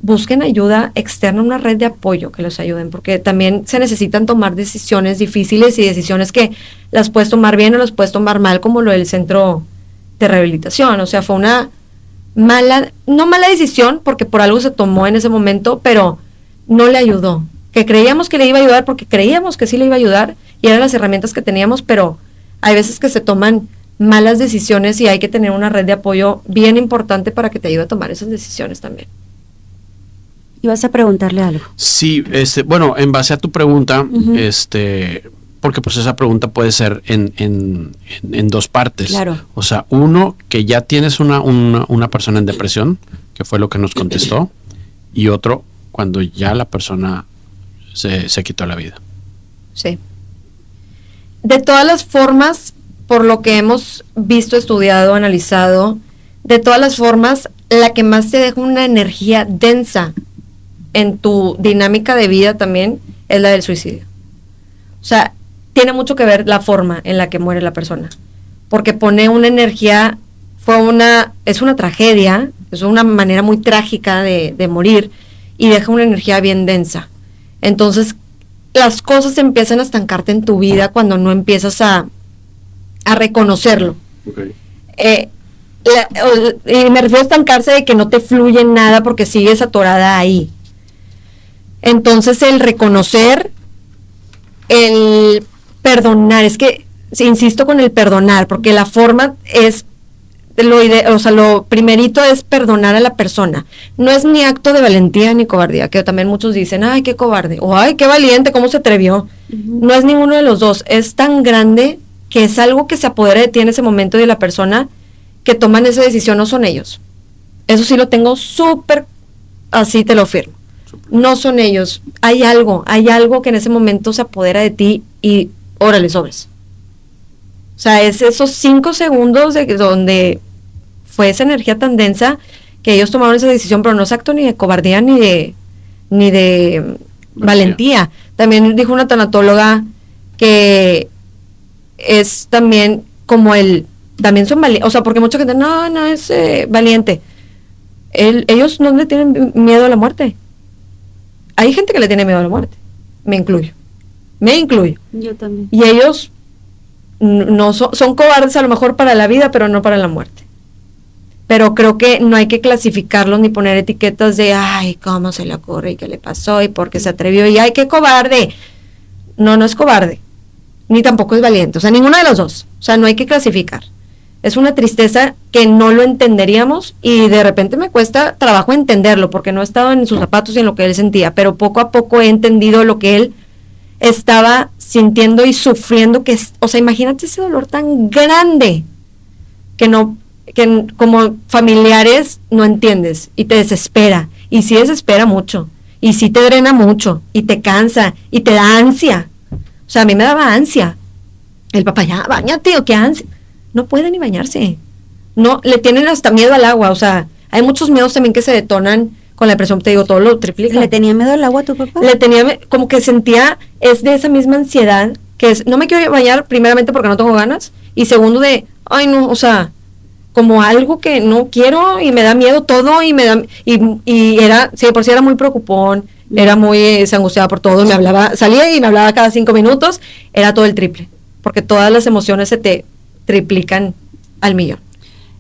busquen ayuda externa, una red de apoyo que los ayuden, porque también se necesitan tomar decisiones difíciles y decisiones que las puedes tomar bien o las puedes tomar mal, como lo del centro de rehabilitación. O sea, fue una no mala decisión, porque por algo se tomó en ese momento, pero no le ayudó. Que creíamos que le iba a ayudar porque creíamos que sí le iba a ayudar y eran las herramientas que teníamos, pero hay veces que se toman malas decisiones y hay que tener una red de apoyo bien importante para que te ayude a tomar esas decisiones también. ¿Y vas a preguntarle algo? Sí, bueno, en base a tu pregunta, porque pues esa pregunta puede ser en dos partes. Claro. O sea, uno, que ya tienes una persona en depresión, que fue lo que nos contestó, y otro, cuando ya la persona se quitó la vida. Sí. De todas las formas, por lo que hemos visto, estudiado, analizado, de todas las formas, la que más te deja una energía densa en tu dinámica de vida también es la del suicidio. O sea, tiene mucho que ver la forma en la que muere la persona, porque pone una energía, es una tragedia, es una manera muy trágica de morir, y deja una energía bien densa. Entonces, las cosas empiezan a estancarte en tu vida cuando no empiezas a reconocerlo. Okay. Y me refiero a estancarse de que no te fluye nada porque sigues atorada ahí. Entonces, el reconocer, el perdonar, es que insisto con el perdonar, porque la forma es lo primerito es perdonar a la persona. No es ni acto de valentía ni cobardía, que también muchos dicen, ay, qué cobarde, o ay, qué valiente, cómo se atrevió. No es ninguno de los dos, es tan grande que es algo que se apodera de ti en ese momento, de la persona que toman esa decisión no son ellos. Eso sí lo tengo súper, así te lo firmo. No son ellos, hay algo que en ese momento se apodera de ti y órale, sobres. O sea, es esos 5 segundos donde fue esa energía tan densa que ellos tomaron esa decisión, pero no es acto ni de cobardía ni de valentía. También dijo una tanatóloga que es también como también son valientes, o sea, porque mucha gente, no es valiente. Ellos no le tienen miedo a la muerte. Hay gente que le tiene miedo a la muerte, me incluyo. Yo también. Y ellos no son cobardes a lo mejor para la vida, pero no para la muerte. Pero creo que no hay que clasificarlos ni poner etiquetas de, ay, cómo se le ocurre y qué le pasó y por qué se atrevió y ay, qué cobarde. No es cobarde, ni tampoco es valiente, o sea, ninguno de los dos. O sea, no hay que clasificar. Es una tristeza que no lo entenderíamos y de repente me cuesta trabajo entenderlo porque no he estado en sus zapatos y en lo que él sentía, pero poco a poco he entendido lo que él estaba sintiendo y sufriendo, o sea, imagínate ese dolor tan grande que como familiares no entiendes y te desespera, y sí desespera mucho, y sí te drena mucho, y te cansa, y te da ansia. O sea, a mí me daba ansia. El papá, ya, bañate, o qué ansia. No puede ni bañarse. No, le tienen hasta miedo al agua, o sea, hay muchos miedos también que se detonan con la depresión, te digo, todo lo triplica. ¿Le tenía miedo al agua a tu papá? Le tenía, como que sentía, es de esa misma ansiedad, que es, no me quiero bañar, primeramente porque no tengo ganas, y segundo de, ay no, o sea, como algo que no quiero y me da miedo todo y era, sí, por sí era muy preocupón, era muy, se angustiaba por todo, me hablaba, salía y me hablaba cada 5 minutos, era todo el triple, porque todas las emociones se te triplican al millón.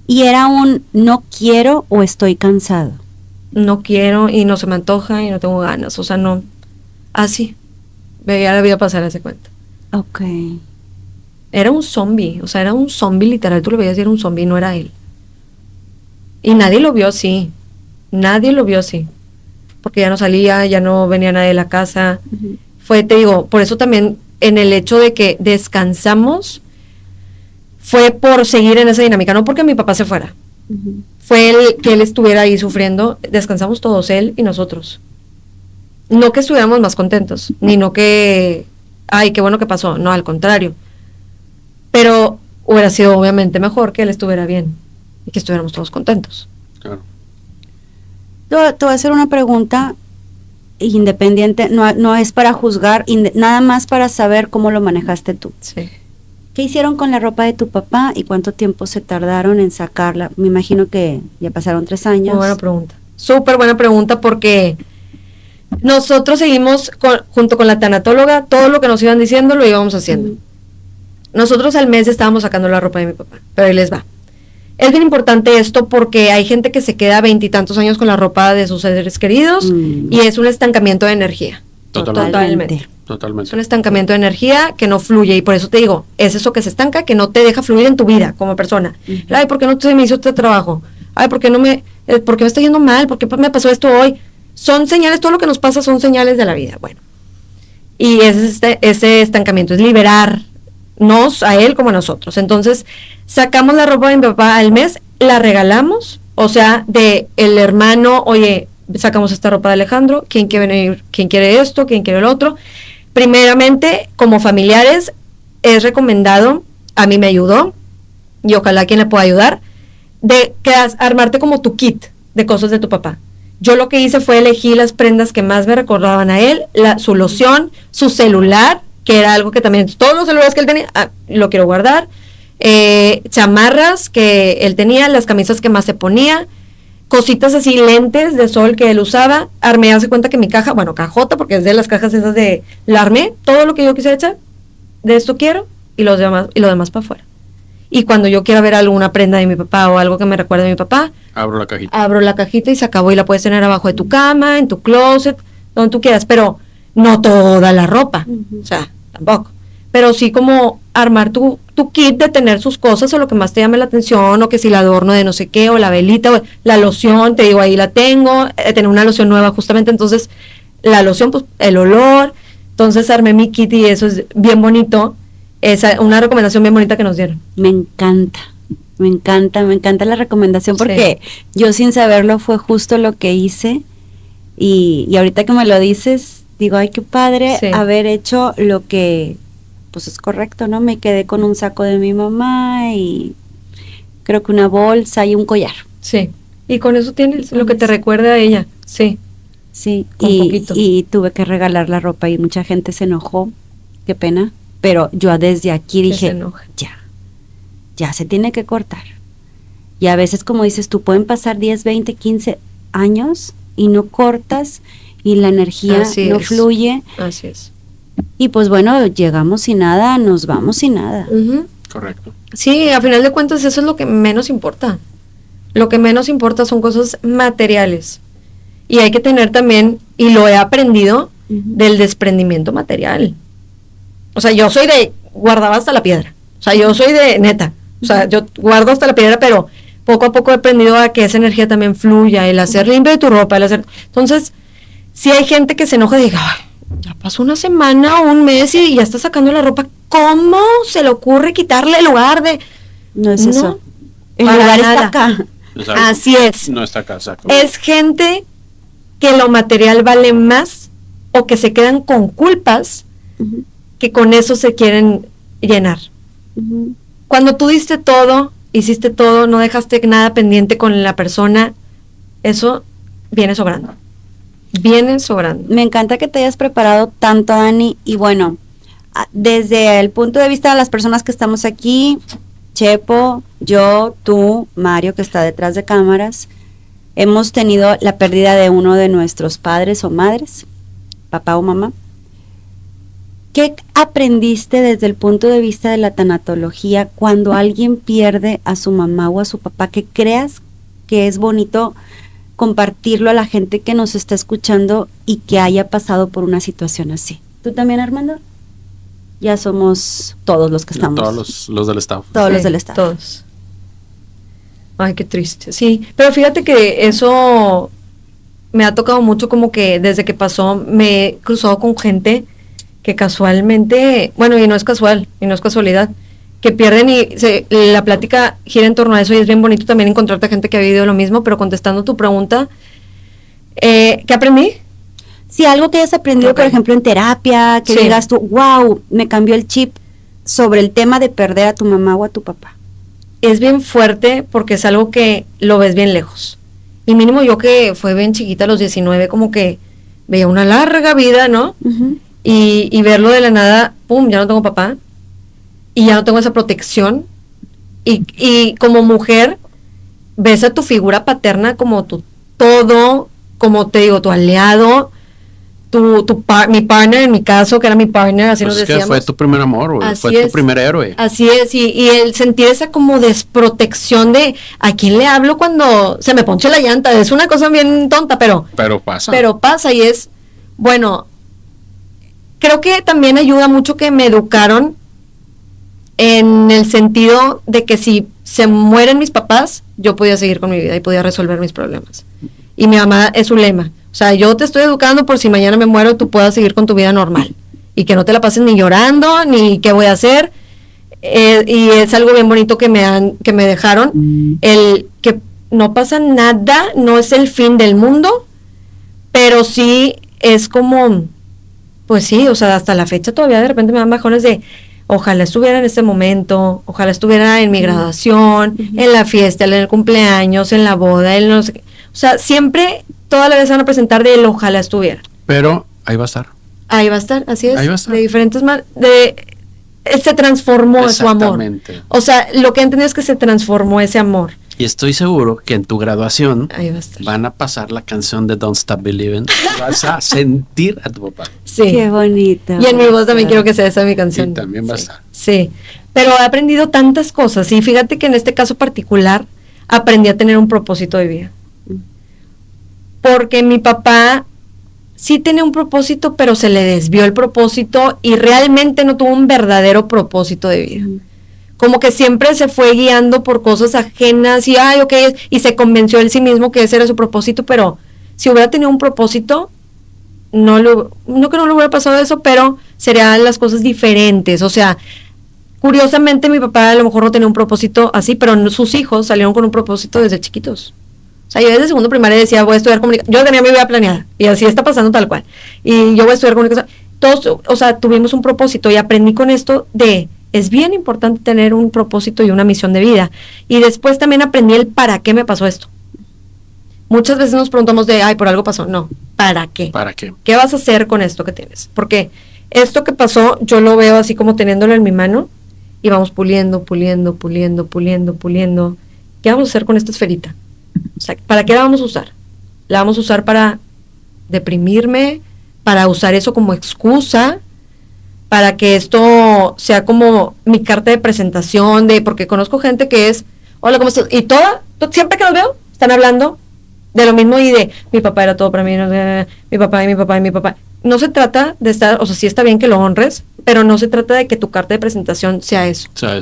¿Y era un no quiero o estoy cansado? No quiero y no se me antoja y no tengo ganas, o sea, no, así, veía la vida pasar, hace cuenta. Ok. Era un zombie, o sea, era un zombie literal, tú lo veías y era un zombie, no era él. Y nadie lo vio así, porque ya no salía, ya no venía nadie de la casa. Uh-huh. Fue, te digo, por eso también en el hecho de que descansamos, fue por seguir en esa dinámica, no porque mi papá se fuera. Uh-huh. Fue que él estuviera ahí sufriendo, descansamos todos, él y nosotros. No que estuviéramos más contentos, ni no que, ay, qué bueno que pasó, no, al contrario. Pero hubiera sido obviamente mejor que él estuviera bien y que estuviéramos todos contentos. Claro. Te voy a hacer una pregunta independiente, no es para juzgar, nada más para saber cómo lo manejaste tú. Sí. ¿Qué hicieron con la ropa de tu papá y cuánto tiempo se tardaron en sacarla? Me imagino que ya pasaron 3 años. Muy buena pregunta. Súper buena pregunta porque nosotros seguimos junto con la tanatóloga, todo lo que nos iban diciendo lo íbamos haciendo. Uh-huh. Nosotros al mes estábamos sacando la ropa de mi papá, pero ahí les va. Es bien importante esto porque hay gente que se queda 20 y tantos años con la ropa de sus seres queridos y es un estancamiento de energía. Totalmente. Es un estancamiento de energía que no fluye y por eso te digo, es eso que se estanca, que no te deja fluir en tu vida como persona. Uh-huh. Ay, ¿por qué no se me hizo este trabajo? Ay, ¿por qué me está yendo mal? ¿Por qué me pasó esto hoy? Son señales, todo lo que nos pasa son señales de la vida. Bueno, y ese estancamiento es liberarnos a él como a nosotros. Entonces, sacamos la ropa de mi papá al mes, la regalamos, o sea, de el hermano, oye, sacamos esta ropa de Alejandro, ¿quién quiere venir? ¿Quién quiere esto? ¿Quién quiere el otro? Primeramente, como familiares, es recomendado, a mí me ayudó, y ojalá quien le pueda ayudar, de que armarte como tu kit de cosas de tu papá. Yo lo que hice fue elegir las prendas que más me recordaban a él, su loción, su celular, que era algo que también, todos los celulares que él tenía, lo quiero guardar, chamarras que él tenía, las camisas que más se ponía, cositas así, lentes de sol que él usaba, armé, hace cuenta que mi caja, bueno, cajota, porque es de las cajas esas la armé, todo lo que yo quisiera echar, de esto quiero, y lo demás para afuera. Y cuando yo quiera ver alguna prenda de mi papá o algo que me recuerde a mi papá, abro la cajita y se acabó, y la puedes tener abajo de tu cama, en tu closet, donde tú quieras, pero no toda la ropa, o sea, tampoco. Pero sí como armar tu kit de tener sus cosas o lo que más te llame la atención, o que si el adorno de no sé qué, o la velita, o la loción, te digo, ahí la tengo, tener una loción nueva justamente, entonces la loción, pues el olor, entonces armé mi kit y eso es bien bonito, es una recomendación bien bonita que nos dieron. Me encanta la recomendación porque yo sin saberlo fue justo lo que hice y ahorita que me lo dices, digo, ay, qué padre haber hecho lo que pues es correcto, ¿no? Me quedé con un saco de mi mamá y creo que una bolsa y un collar. Sí, y con eso tienes lo que te recuerda a ella, sí. Sí, y tuve que regalar la ropa y mucha gente se enojó, qué pena, pero yo desde aquí dije, ya se tiene que cortar. Y a veces, como dices tú, pueden pasar 10, 20, 15 años y no cortas y la energía no fluye. Así es. Y pues bueno, llegamos sin nada, nos vamos sin nada. Uh-huh. Correcto. Sí, a final de cuentas eso es lo que menos importa. Lo que menos importa son cosas materiales. Y hay que tener también, y lo he aprendido, del desprendimiento material. O sea, yo soy de guardaba hasta la piedra. O sea, yo soy de neta. O sea, yo guardo hasta la piedra, pero poco a poco he aprendido a que esa energía también fluya, el hacer limpio de tu ropa, el hacer... Entonces, si hay gente que se enoja y diga, ay, ya pasó una semana o un mes y ya está sacando la ropa, ¿cómo se le ocurre quitarle el lugar de...? No es eso. El lugar está acá. Exacto. Así es. No está acá, exacto. Es gente que lo material vale más o que se quedan con culpas que con eso se quieren llenar. Cuando tú diste todo, hiciste todo, no dejaste nada pendiente con la persona, eso viene sobrando. Me encanta que te hayas preparado tanto, Dani, y bueno, desde el punto de vista de las personas que estamos aquí, Chepo, yo, tú, Mario, que está detrás de cámaras, hemos tenido la pérdida de uno de nuestros padres o madres, papá o mamá. ¿Qué aprendiste desde el punto de vista de la tanatología cuando alguien pierde a su mamá o a su papá? ¿Que creas que es bonito compartirlo a la gente que nos está escuchando y que haya pasado por una situación así? ¿Tú también, Armando? Ya somos todos los que estamos. Todos los del staff. Todos Sí, los del staff. Todos. Ay, qué triste. Sí, pero fíjate que eso me ha tocado mucho, como que desde que pasó me he cruzado con gente que casualmente, bueno, y no es casual, y no es casualidad, que pierden y la plática gira en torno a eso, y es bien bonito también encontrarte gente que ha vivido lo mismo. Pero contestando tu pregunta, ¿qué aprendí? Sí, algo que hayas aprendido, Ok. por ejemplo, en terapia, que Sí. digas tú, wow, me cambió el chip sobre el tema de perder a tu mamá o a tu papá. Es bien fuerte porque es algo que lo ves bien lejos. Y mínimo yo, que fue bien chiquita a los 19, como que veía una larga vida, ¿no? Ujú. Y verlo de la nada, pum, ya no tengo papá, y ya no tengo esa protección, y como mujer ves a tu figura paterna como tu todo, como te digo, tu aliado, mi partner, en mi caso, que era mi partner, así Pues nos es que decíamos. fue tu primer amor, güey. Así Fue tu es. primer héroe. Así es, y el sentir esa como desprotección de a quién le hablo cuando se me ponche la llanta, es una cosa bien tonta, pero pasa, y es, bueno, creo que también ayuda mucho que me educaron en el sentido de que si se mueren mis papás, yo podía seguir con mi vida y podía resolver mis problemas. Y mi mamá es su lema, o sea, yo te estoy educando por si mañana me muero, tú puedas seguir con tu vida normal y que no te la pases ni llorando, ni qué voy a hacer. Y es algo bien bonito que me dejaron, el que no pasa nada, no es el fin del mundo, pero sí es como, pues sí, o sea, hasta la fecha todavía de repente me dan bajones de ojalá estuviera en este momento, ojalá estuviera en mi graduación, en la fiesta, en el cumpleaños, en la boda, en no sé qué. O sea, siempre, toda la vez se van a presentar del ojalá estuviera. Pero ahí va a estar. Ahí va a estar, así es. Ahí va a estar. De diferentes maneras, se transformó su amor. Exactamente. O sea, lo que he entendido es que se transformó ese amor. Y estoy seguro que en tu graduación Ahí va a estar. van a pasar la canción de Don't Stop Believing. Vas a sentir a tu papá. Sí. Qué bonito. Y en mi voz también quiero que sea esa mi canción. Y también va a Sí. estar. Sí. Pero he aprendido tantas cosas. Y fíjate que en este caso particular aprendí a tener un propósito de vida. Porque mi papá sí tenía un propósito, pero se le desvió el propósito y realmente no tuvo un verdadero propósito de vida. Como que siempre se fue guiando por cosas ajenas y, ay, ok, y se convenció él sí mismo que ese era su propósito, pero si hubiera tenido un propósito, no que no le hubiera pasado eso, pero serían las cosas diferentes. O sea, curiosamente mi papá a lo mejor no tenía un propósito así, pero sus hijos salieron con un propósito desde chiquitos. O sea, yo desde segundo primaria decía, voy a estudiar comunicación. Yo tenía mi vida planeada y así está pasando tal cual. Y yo voy a estudiar comunicación. Todos, o sea, tuvimos un propósito y aprendí con esto de, es bien importante tener un propósito y una misión de vida. Y después también aprendí el para qué me pasó esto. Muchas veces nos preguntamos de, ay, por algo pasó. No, ¿para qué? ¿Para qué? ¿Qué vas a hacer con esto que tienes? Porque esto que pasó, yo lo veo así como teniéndolo en mi mano y vamos puliendo. ¿Qué vamos a hacer con esta esferita? O sea, ¿para qué la vamos a usar? La vamos a usar para deprimirme, para usar eso como excusa, para que esto sea como mi carta de presentación, porque conozco gente que es, hola, ¿cómo estás? Y siempre que los veo, están hablando de lo mismo y de, mi papá era todo para mí, mi papá. No se trata de estar, o sea, sí está bien que lo honres, pero no se trata de que tu carta de presentación sea eso. Sea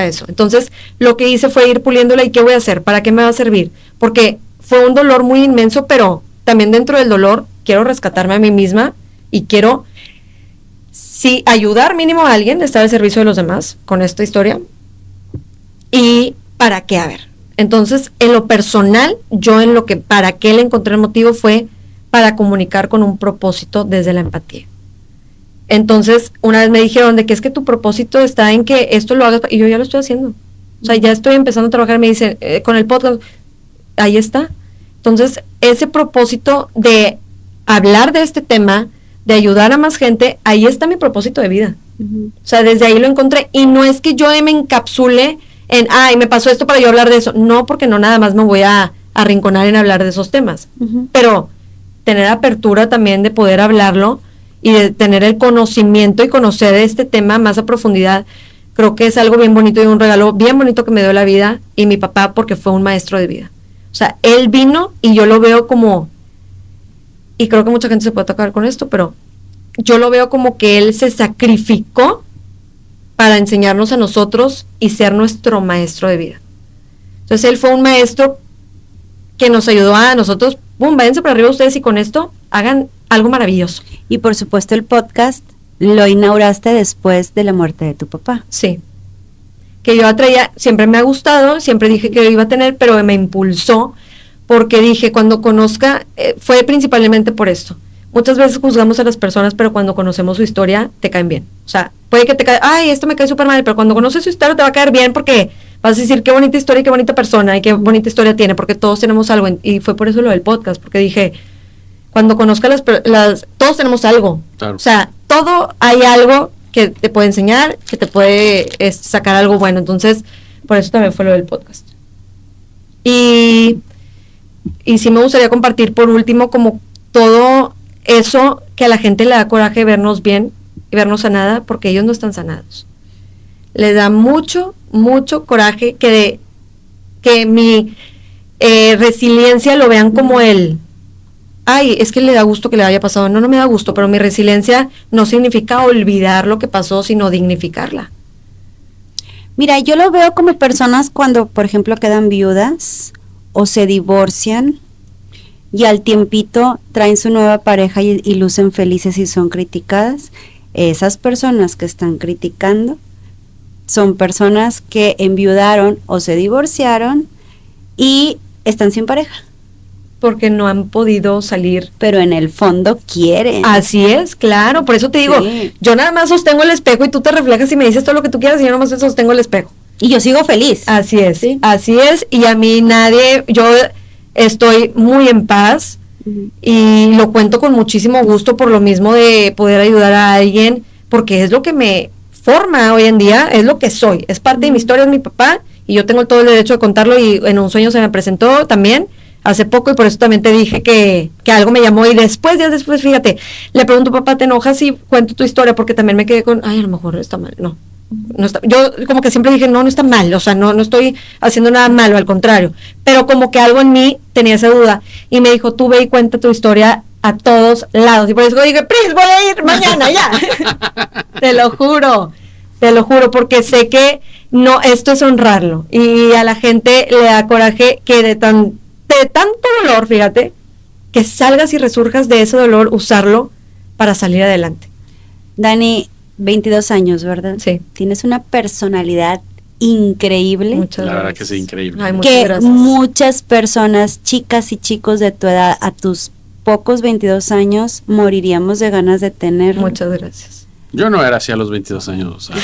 eso. Entonces, lo que hice fue ir puliéndola. ¿Y qué voy a hacer? ¿Para qué me va a servir? Porque fue un dolor muy inmenso, pero también dentro del dolor quiero rescatarme a mí misma y quiero, sí, ayudar mínimo a alguien, estar al servicio de los demás con esta historia. ¿Y para qué? A ver, entonces, en lo personal, para qué le encontré el motivo fue para comunicar con un propósito desde la empatía. Entonces, una vez me dijeron de que es que tu propósito está en que esto lo hagas, y yo ya lo estoy haciendo. O sea, ya estoy empezando a trabajar, me dicen, con el podcast, ahí está. Entonces, ese propósito de hablar de este tema, de ayudar a más gente, ahí está mi propósito de vida. O sea, desde ahí lo encontré, y no es que yo me encapsule ay, me pasó esto para yo hablar de eso. No, porque no nada más me voy a arrinconar en hablar de esos temas. Pero tener apertura también de poder hablarlo y de tener el conocimiento y conocer este tema más a profundidad, creo que es algo bien bonito y un regalo bien bonito que me dio la vida y mi papá, porque fue un maestro de vida. O sea, él vino y yo lo veo como, y creo que mucha gente se puede atacar con esto, pero yo lo veo como que él se sacrificó para enseñarnos a nosotros y ser nuestro maestro de vida. Entonces él fue un maestro que nos ayudó a nosotros, váyanse para arriba ustedes y con esto hagan algo maravilloso. Y por supuesto el podcast lo inauguraste después de la muerte de tu papá. Sí. Que yo atraía, siempre me ha gustado, siempre dije que lo iba a tener, pero me impulsó porque dije, cuando conozca, fue principalmente por esto. Muchas veces juzgamos a las personas, pero cuando conocemos su historia, te caen bien. O sea, puede que te caiga, ay, esto me cae súper mal, pero cuando conoces su historia te va a caer bien porque vas a decir qué bonita historia y qué bonita persona y qué bonita historia tiene, porque todos tenemos algo. Y fue por eso lo del podcast, porque dije, cuando conozca todos tenemos algo. Claro. O sea, todo hay algo que te puede enseñar, que te puede sacar algo bueno. Entonces, por eso también fue lo del podcast. Y sí me gustaría compartir por último como todo eso que a la gente le da coraje vernos bien y vernos sanada, porque ellos no están sanados. Le da mucho, mucho coraje que mi resiliencia lo vean como ay, es que le da gusto que le haya pasado. No me da gusto, pero mi resiliencia no significa olvidar lo que pasó, sino dignificarla. Mira, yo lo veo como personas cuando, por ejemplo, quedan viudas o se divorcian y al tiempito traen su nueva pareja y lucen felices y son criticadas. Esas personas que están criticando son personas que enviudaron o se divorciaron y están sin pareja. Porque no han podido salir. Pero en el fondo quieren. Así es, claro, por eso te digo, yo nada más sostengo el espejo y tú te reflejas y me dices todo lo que tú quieras y yo nada más sostengo el espejo. Y yo sigo feliz. Así es, ¿sí? Así es, y a mí yo estoy muy en paz y lo cuento con muchísimo gusto por lo mismo de poder ayudar a alguien, porque es lo que me forma hoy en día, es lo que soy, es parte de mi historia, es mi papá, y yo tengo todo el derecho de contarlo y en un sueño se me presentó también hace poco y por eso también te dije que algo me llamó y días después, fíjate, le pregunto, papá, ¿te enojas si cuento tu historia? Porque también me quedé con, ay, a lo mejor está mal, no está, yo como que siempre dije, no está mal, o sea, no estoy haciendo nada malo, al contrario, pero como que algo en mí tenía esa duda y me dijo, tú ve y cuenta tu historia a todos lados, y por eso dije, Pris, voy a ir mañana ya. Te lo juro, porque sé que no, esto es honrarlo, y a la gente le da coraje que de tanto dolor, fíjate, que salgas y resurjas de ese dolor, usarlo para salir adelante. Dani, 22 años, ¿verdad? Sí. Tienes una personalidad increíble. Muchas gracias. La verdad que sí, increíble. Ay, muchas gracias. Muchas personas, chicas y chicos de tu edad, a tus pocos 22 años, moriríamos de ganas de tener. Muchas gracias. Yo no era así a los 22 años, o sea,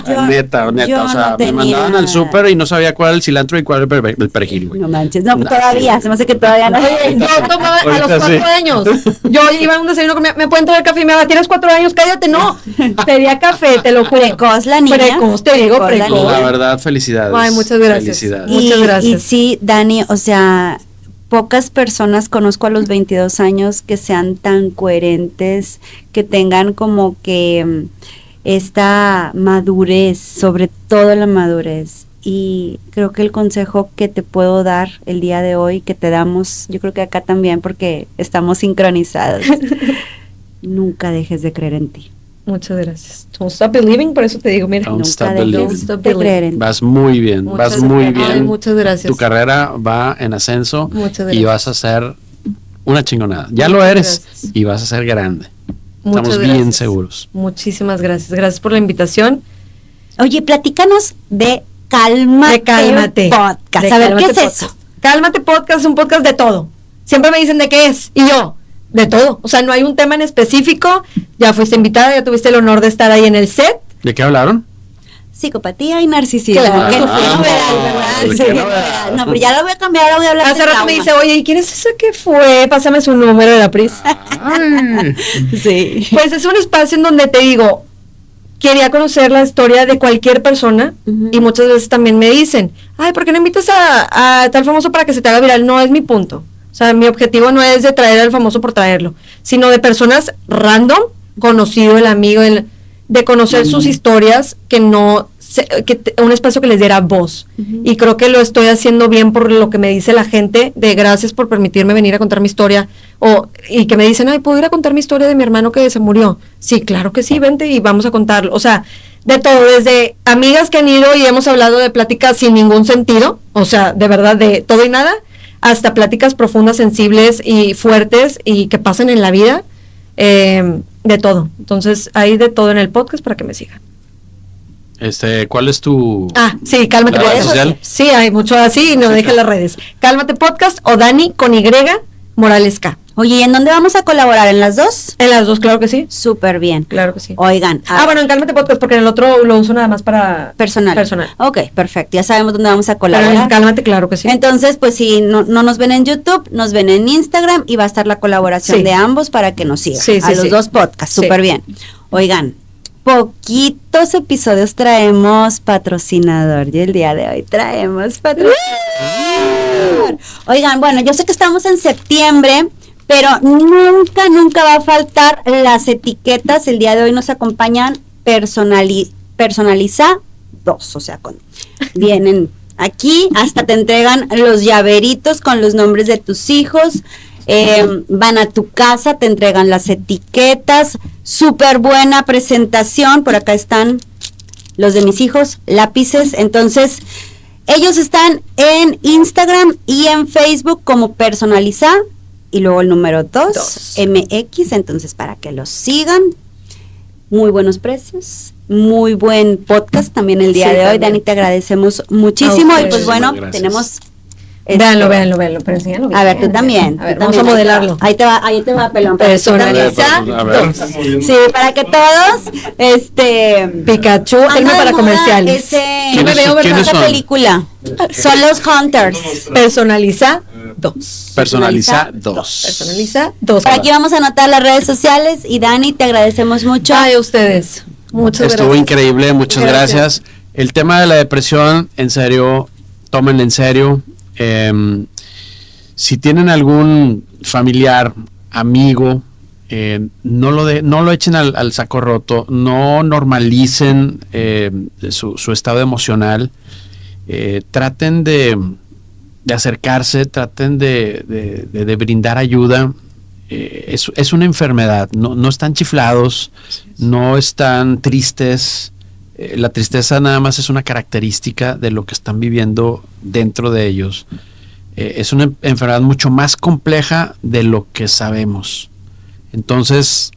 yo neta, o sea, no me mandaban al súper y no sabía cuál era el cilantro y cuál era el perejil, güey. No manches, no, todavía, se me hace que todavía no. Yo tomaba a los 4 años, yo iba a un desayuno, me pueden traer café y me va, tienes 4 años, cállate, no, pedía café, te lo juro. Precoz la niña. Precoz, te digo, precoz. La verdad, felicidades. Ay, muchas gracias. Felicidades. Muchas gracias. Y sí, Dani, o sea, pocas personas conozco a los 22 años que sean tan coherentes, que tengan como que esta madurez, sobre todo la madurez. Y creo que el consejo que te puedo dar el día de hoy, que te damos, yo creo que acá también porque estamos sincronizados, nunca dejes de creer en ti. Muchas gracias. Don't stop believing, por eso te digo, mira. Don't Nunca stop dejes believing. de creer en ti. Vas muy bien, vas muy bien. Ay, muchas gracias. Tu carrera va en ascenso. Muchas gracias. Y vas a ser una chingonada. Ya lo eres y vas a ser grande. Estamos bien seguros. Muchísimas gracias. Gracias por la invitación. Oye, platícanos de Cálmate Podcast. A ver, ¿qué es eso? Cálmate Podcast es un podcast de todo. Siempre me dicen de qué es. Y yo, de todo. O sea, no hay un tema en específico. Ya fuiste invitada, ya tuviste el honor de estar ahí en el set. ¿De qué hablaron? Psicopatía y narcisismo. Claro. ¿Qué Qué novedad. No, pero ya lo voy a cambiar, ahora voy a hablar Hace de rato trauma. me dice, oye, ¿y quién es esa que fue? Pásame su número de la Pris. Ay. Sí. Pues es un espacio en donde te digo, quería conocer la historia de cualquier persona y muchas veces también me dicen, ay, ¿por qué no invitas a tal famoso para que se te haga viral? No es mi punto. O sea, mi objetivo no es de traer al famoso por traerlo, sino de personas random, conocido, el amigo, de conocer sus historias, un espacio que les diera voz. Y creo que lo estoy haciendo bien por lo que me dice la gente, de gracias por permitirme venir a contar mi historia, y que me dicen, ay, ¿puedo ir a contar mi historia de mi hermano que se murió? Sí, claro que sí, vente y vamos a contarlo. O sea, de todo, desde amigas que han ido y hemos hablado de pláticas sin ningún sentido, o sea, de verdad, de todo y nada, hasta pláticas profundas, sensibles y fuertes y que pasan en la vida, de todo. Entonces, hay de todo en el podcast para que me sigan. ¿Cuál es tu...? Sí, Cálmate ¿La red Podcast. social? Sí, hay mucho así, no dejen las redes. Cálmate Podcast o Dani con Y, Morales K. Oye, ¿y en dónde vamos a colaborar? ¿En las dos? En las dos, claro que sí. Súper bien. Claro que sí. Oigan. Bueno, en Cálmate Podcast, porque en el otro lo uso nada más para... Personal. Ok, perfecto. Ya sabemos dónde vamos a Pero colaborar. en Cálmate, claro que sí. Entonces, pues si no nos ven en YouTube, nos ven en Instagram y va a estar la colaboración de ambos para que nos sigan. Sí, a los dos podcasts. Súper bien. Oigan, poquitos episodios traemos patrocinador y el día de hoy traemos patrocinador. Oigan, bueno, yo sé que estamos en septiembre, pero nunca va a faltar las etiquetas. El día de hoy nos acompañan Personaliza 2, o sea, vienen aquí, hasta te entregan los llaveritos con los nombres de tus hijos, van a tu casa, te entregan las etiquetas, súper buena presentación. Por acá están los de mis hijos, lápices. Entonces, ellos están en Instagram y en Facebook como Personaliza, y luego el número 2, MX, entonces para que los sigan. Muy buenos precios, muy buen podcast también el día de hoy. Dani, te agradecemos muchísimo. Y pues bueno, tenemos... Véanlo, pero enséñalo bien. A ver, tú también. A ver, vamos a modelarlo. Ahí te va, pelón. Personaliza. A ver. Sí, para que todos, Pikachu, firme para comerciales. Yo me veo ver esa película. Son los Hunters. Personaliza 2. Personaliza 2. Personaliza 2. Aquí vamos a anotar las redes sociales y Dani, te agradecemos mucho. Ay, a ustedes. Muchas gracias. Estuvo increíble, muchas gracias. El tema de la depresión, en serio, tómenlo en serio. Si tienen algún familiar, amigo, no lo echen al saco roto, no normalicen su estado emocional, traten de acercarse, traten de brindar ayuda. Es una enfermedad, no están chiflados, no están tristes. La tristeza nada más es una característica de lo que están viviendo dentro de ellos. Es una enfermedad mucho más compleja de lo que sabemos. Entonces,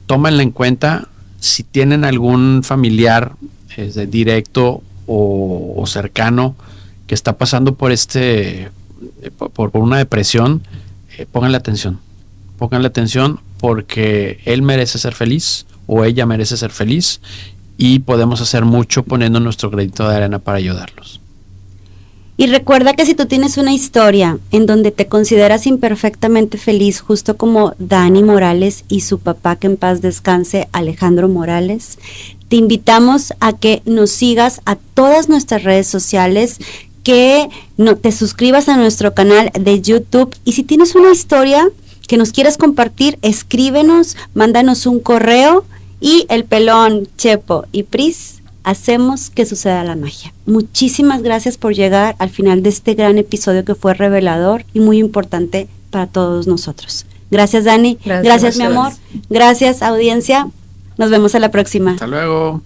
tómenla en cuenta. Si tienen algún familiar directo o cercano que está pasando por por una depresión, pónganle atención. Pónganle atención porque él merece ser feliz o ella merece ser feliz. Y podemos hacer mucho poniendo nuestro granito de arena para ayudarlos. Y recuerda que si tú tienes una historia en donde te consideras imperfectamente feliz, justo como Dani Morales y su papá, que en paz descanse, Alejandro Morales, te invitamos a que nos sigas a todas nuestras redes sociales, que te suscribas a nuestro canal de YouTube. Y si tienes una historia que nos quieras compartir, escríbenos, mándanos un correo. Y el pelón, Chepo y Pris, hacemos que suceda la magia. Muchísimas gracias por llegar al final de este gran episodio que fue revelador y muy importante para todos nosotros. Gracias, Dani. Gracias, mi amor. Gracias, audiencia. Nos vemos a la próxima. Hasta luego.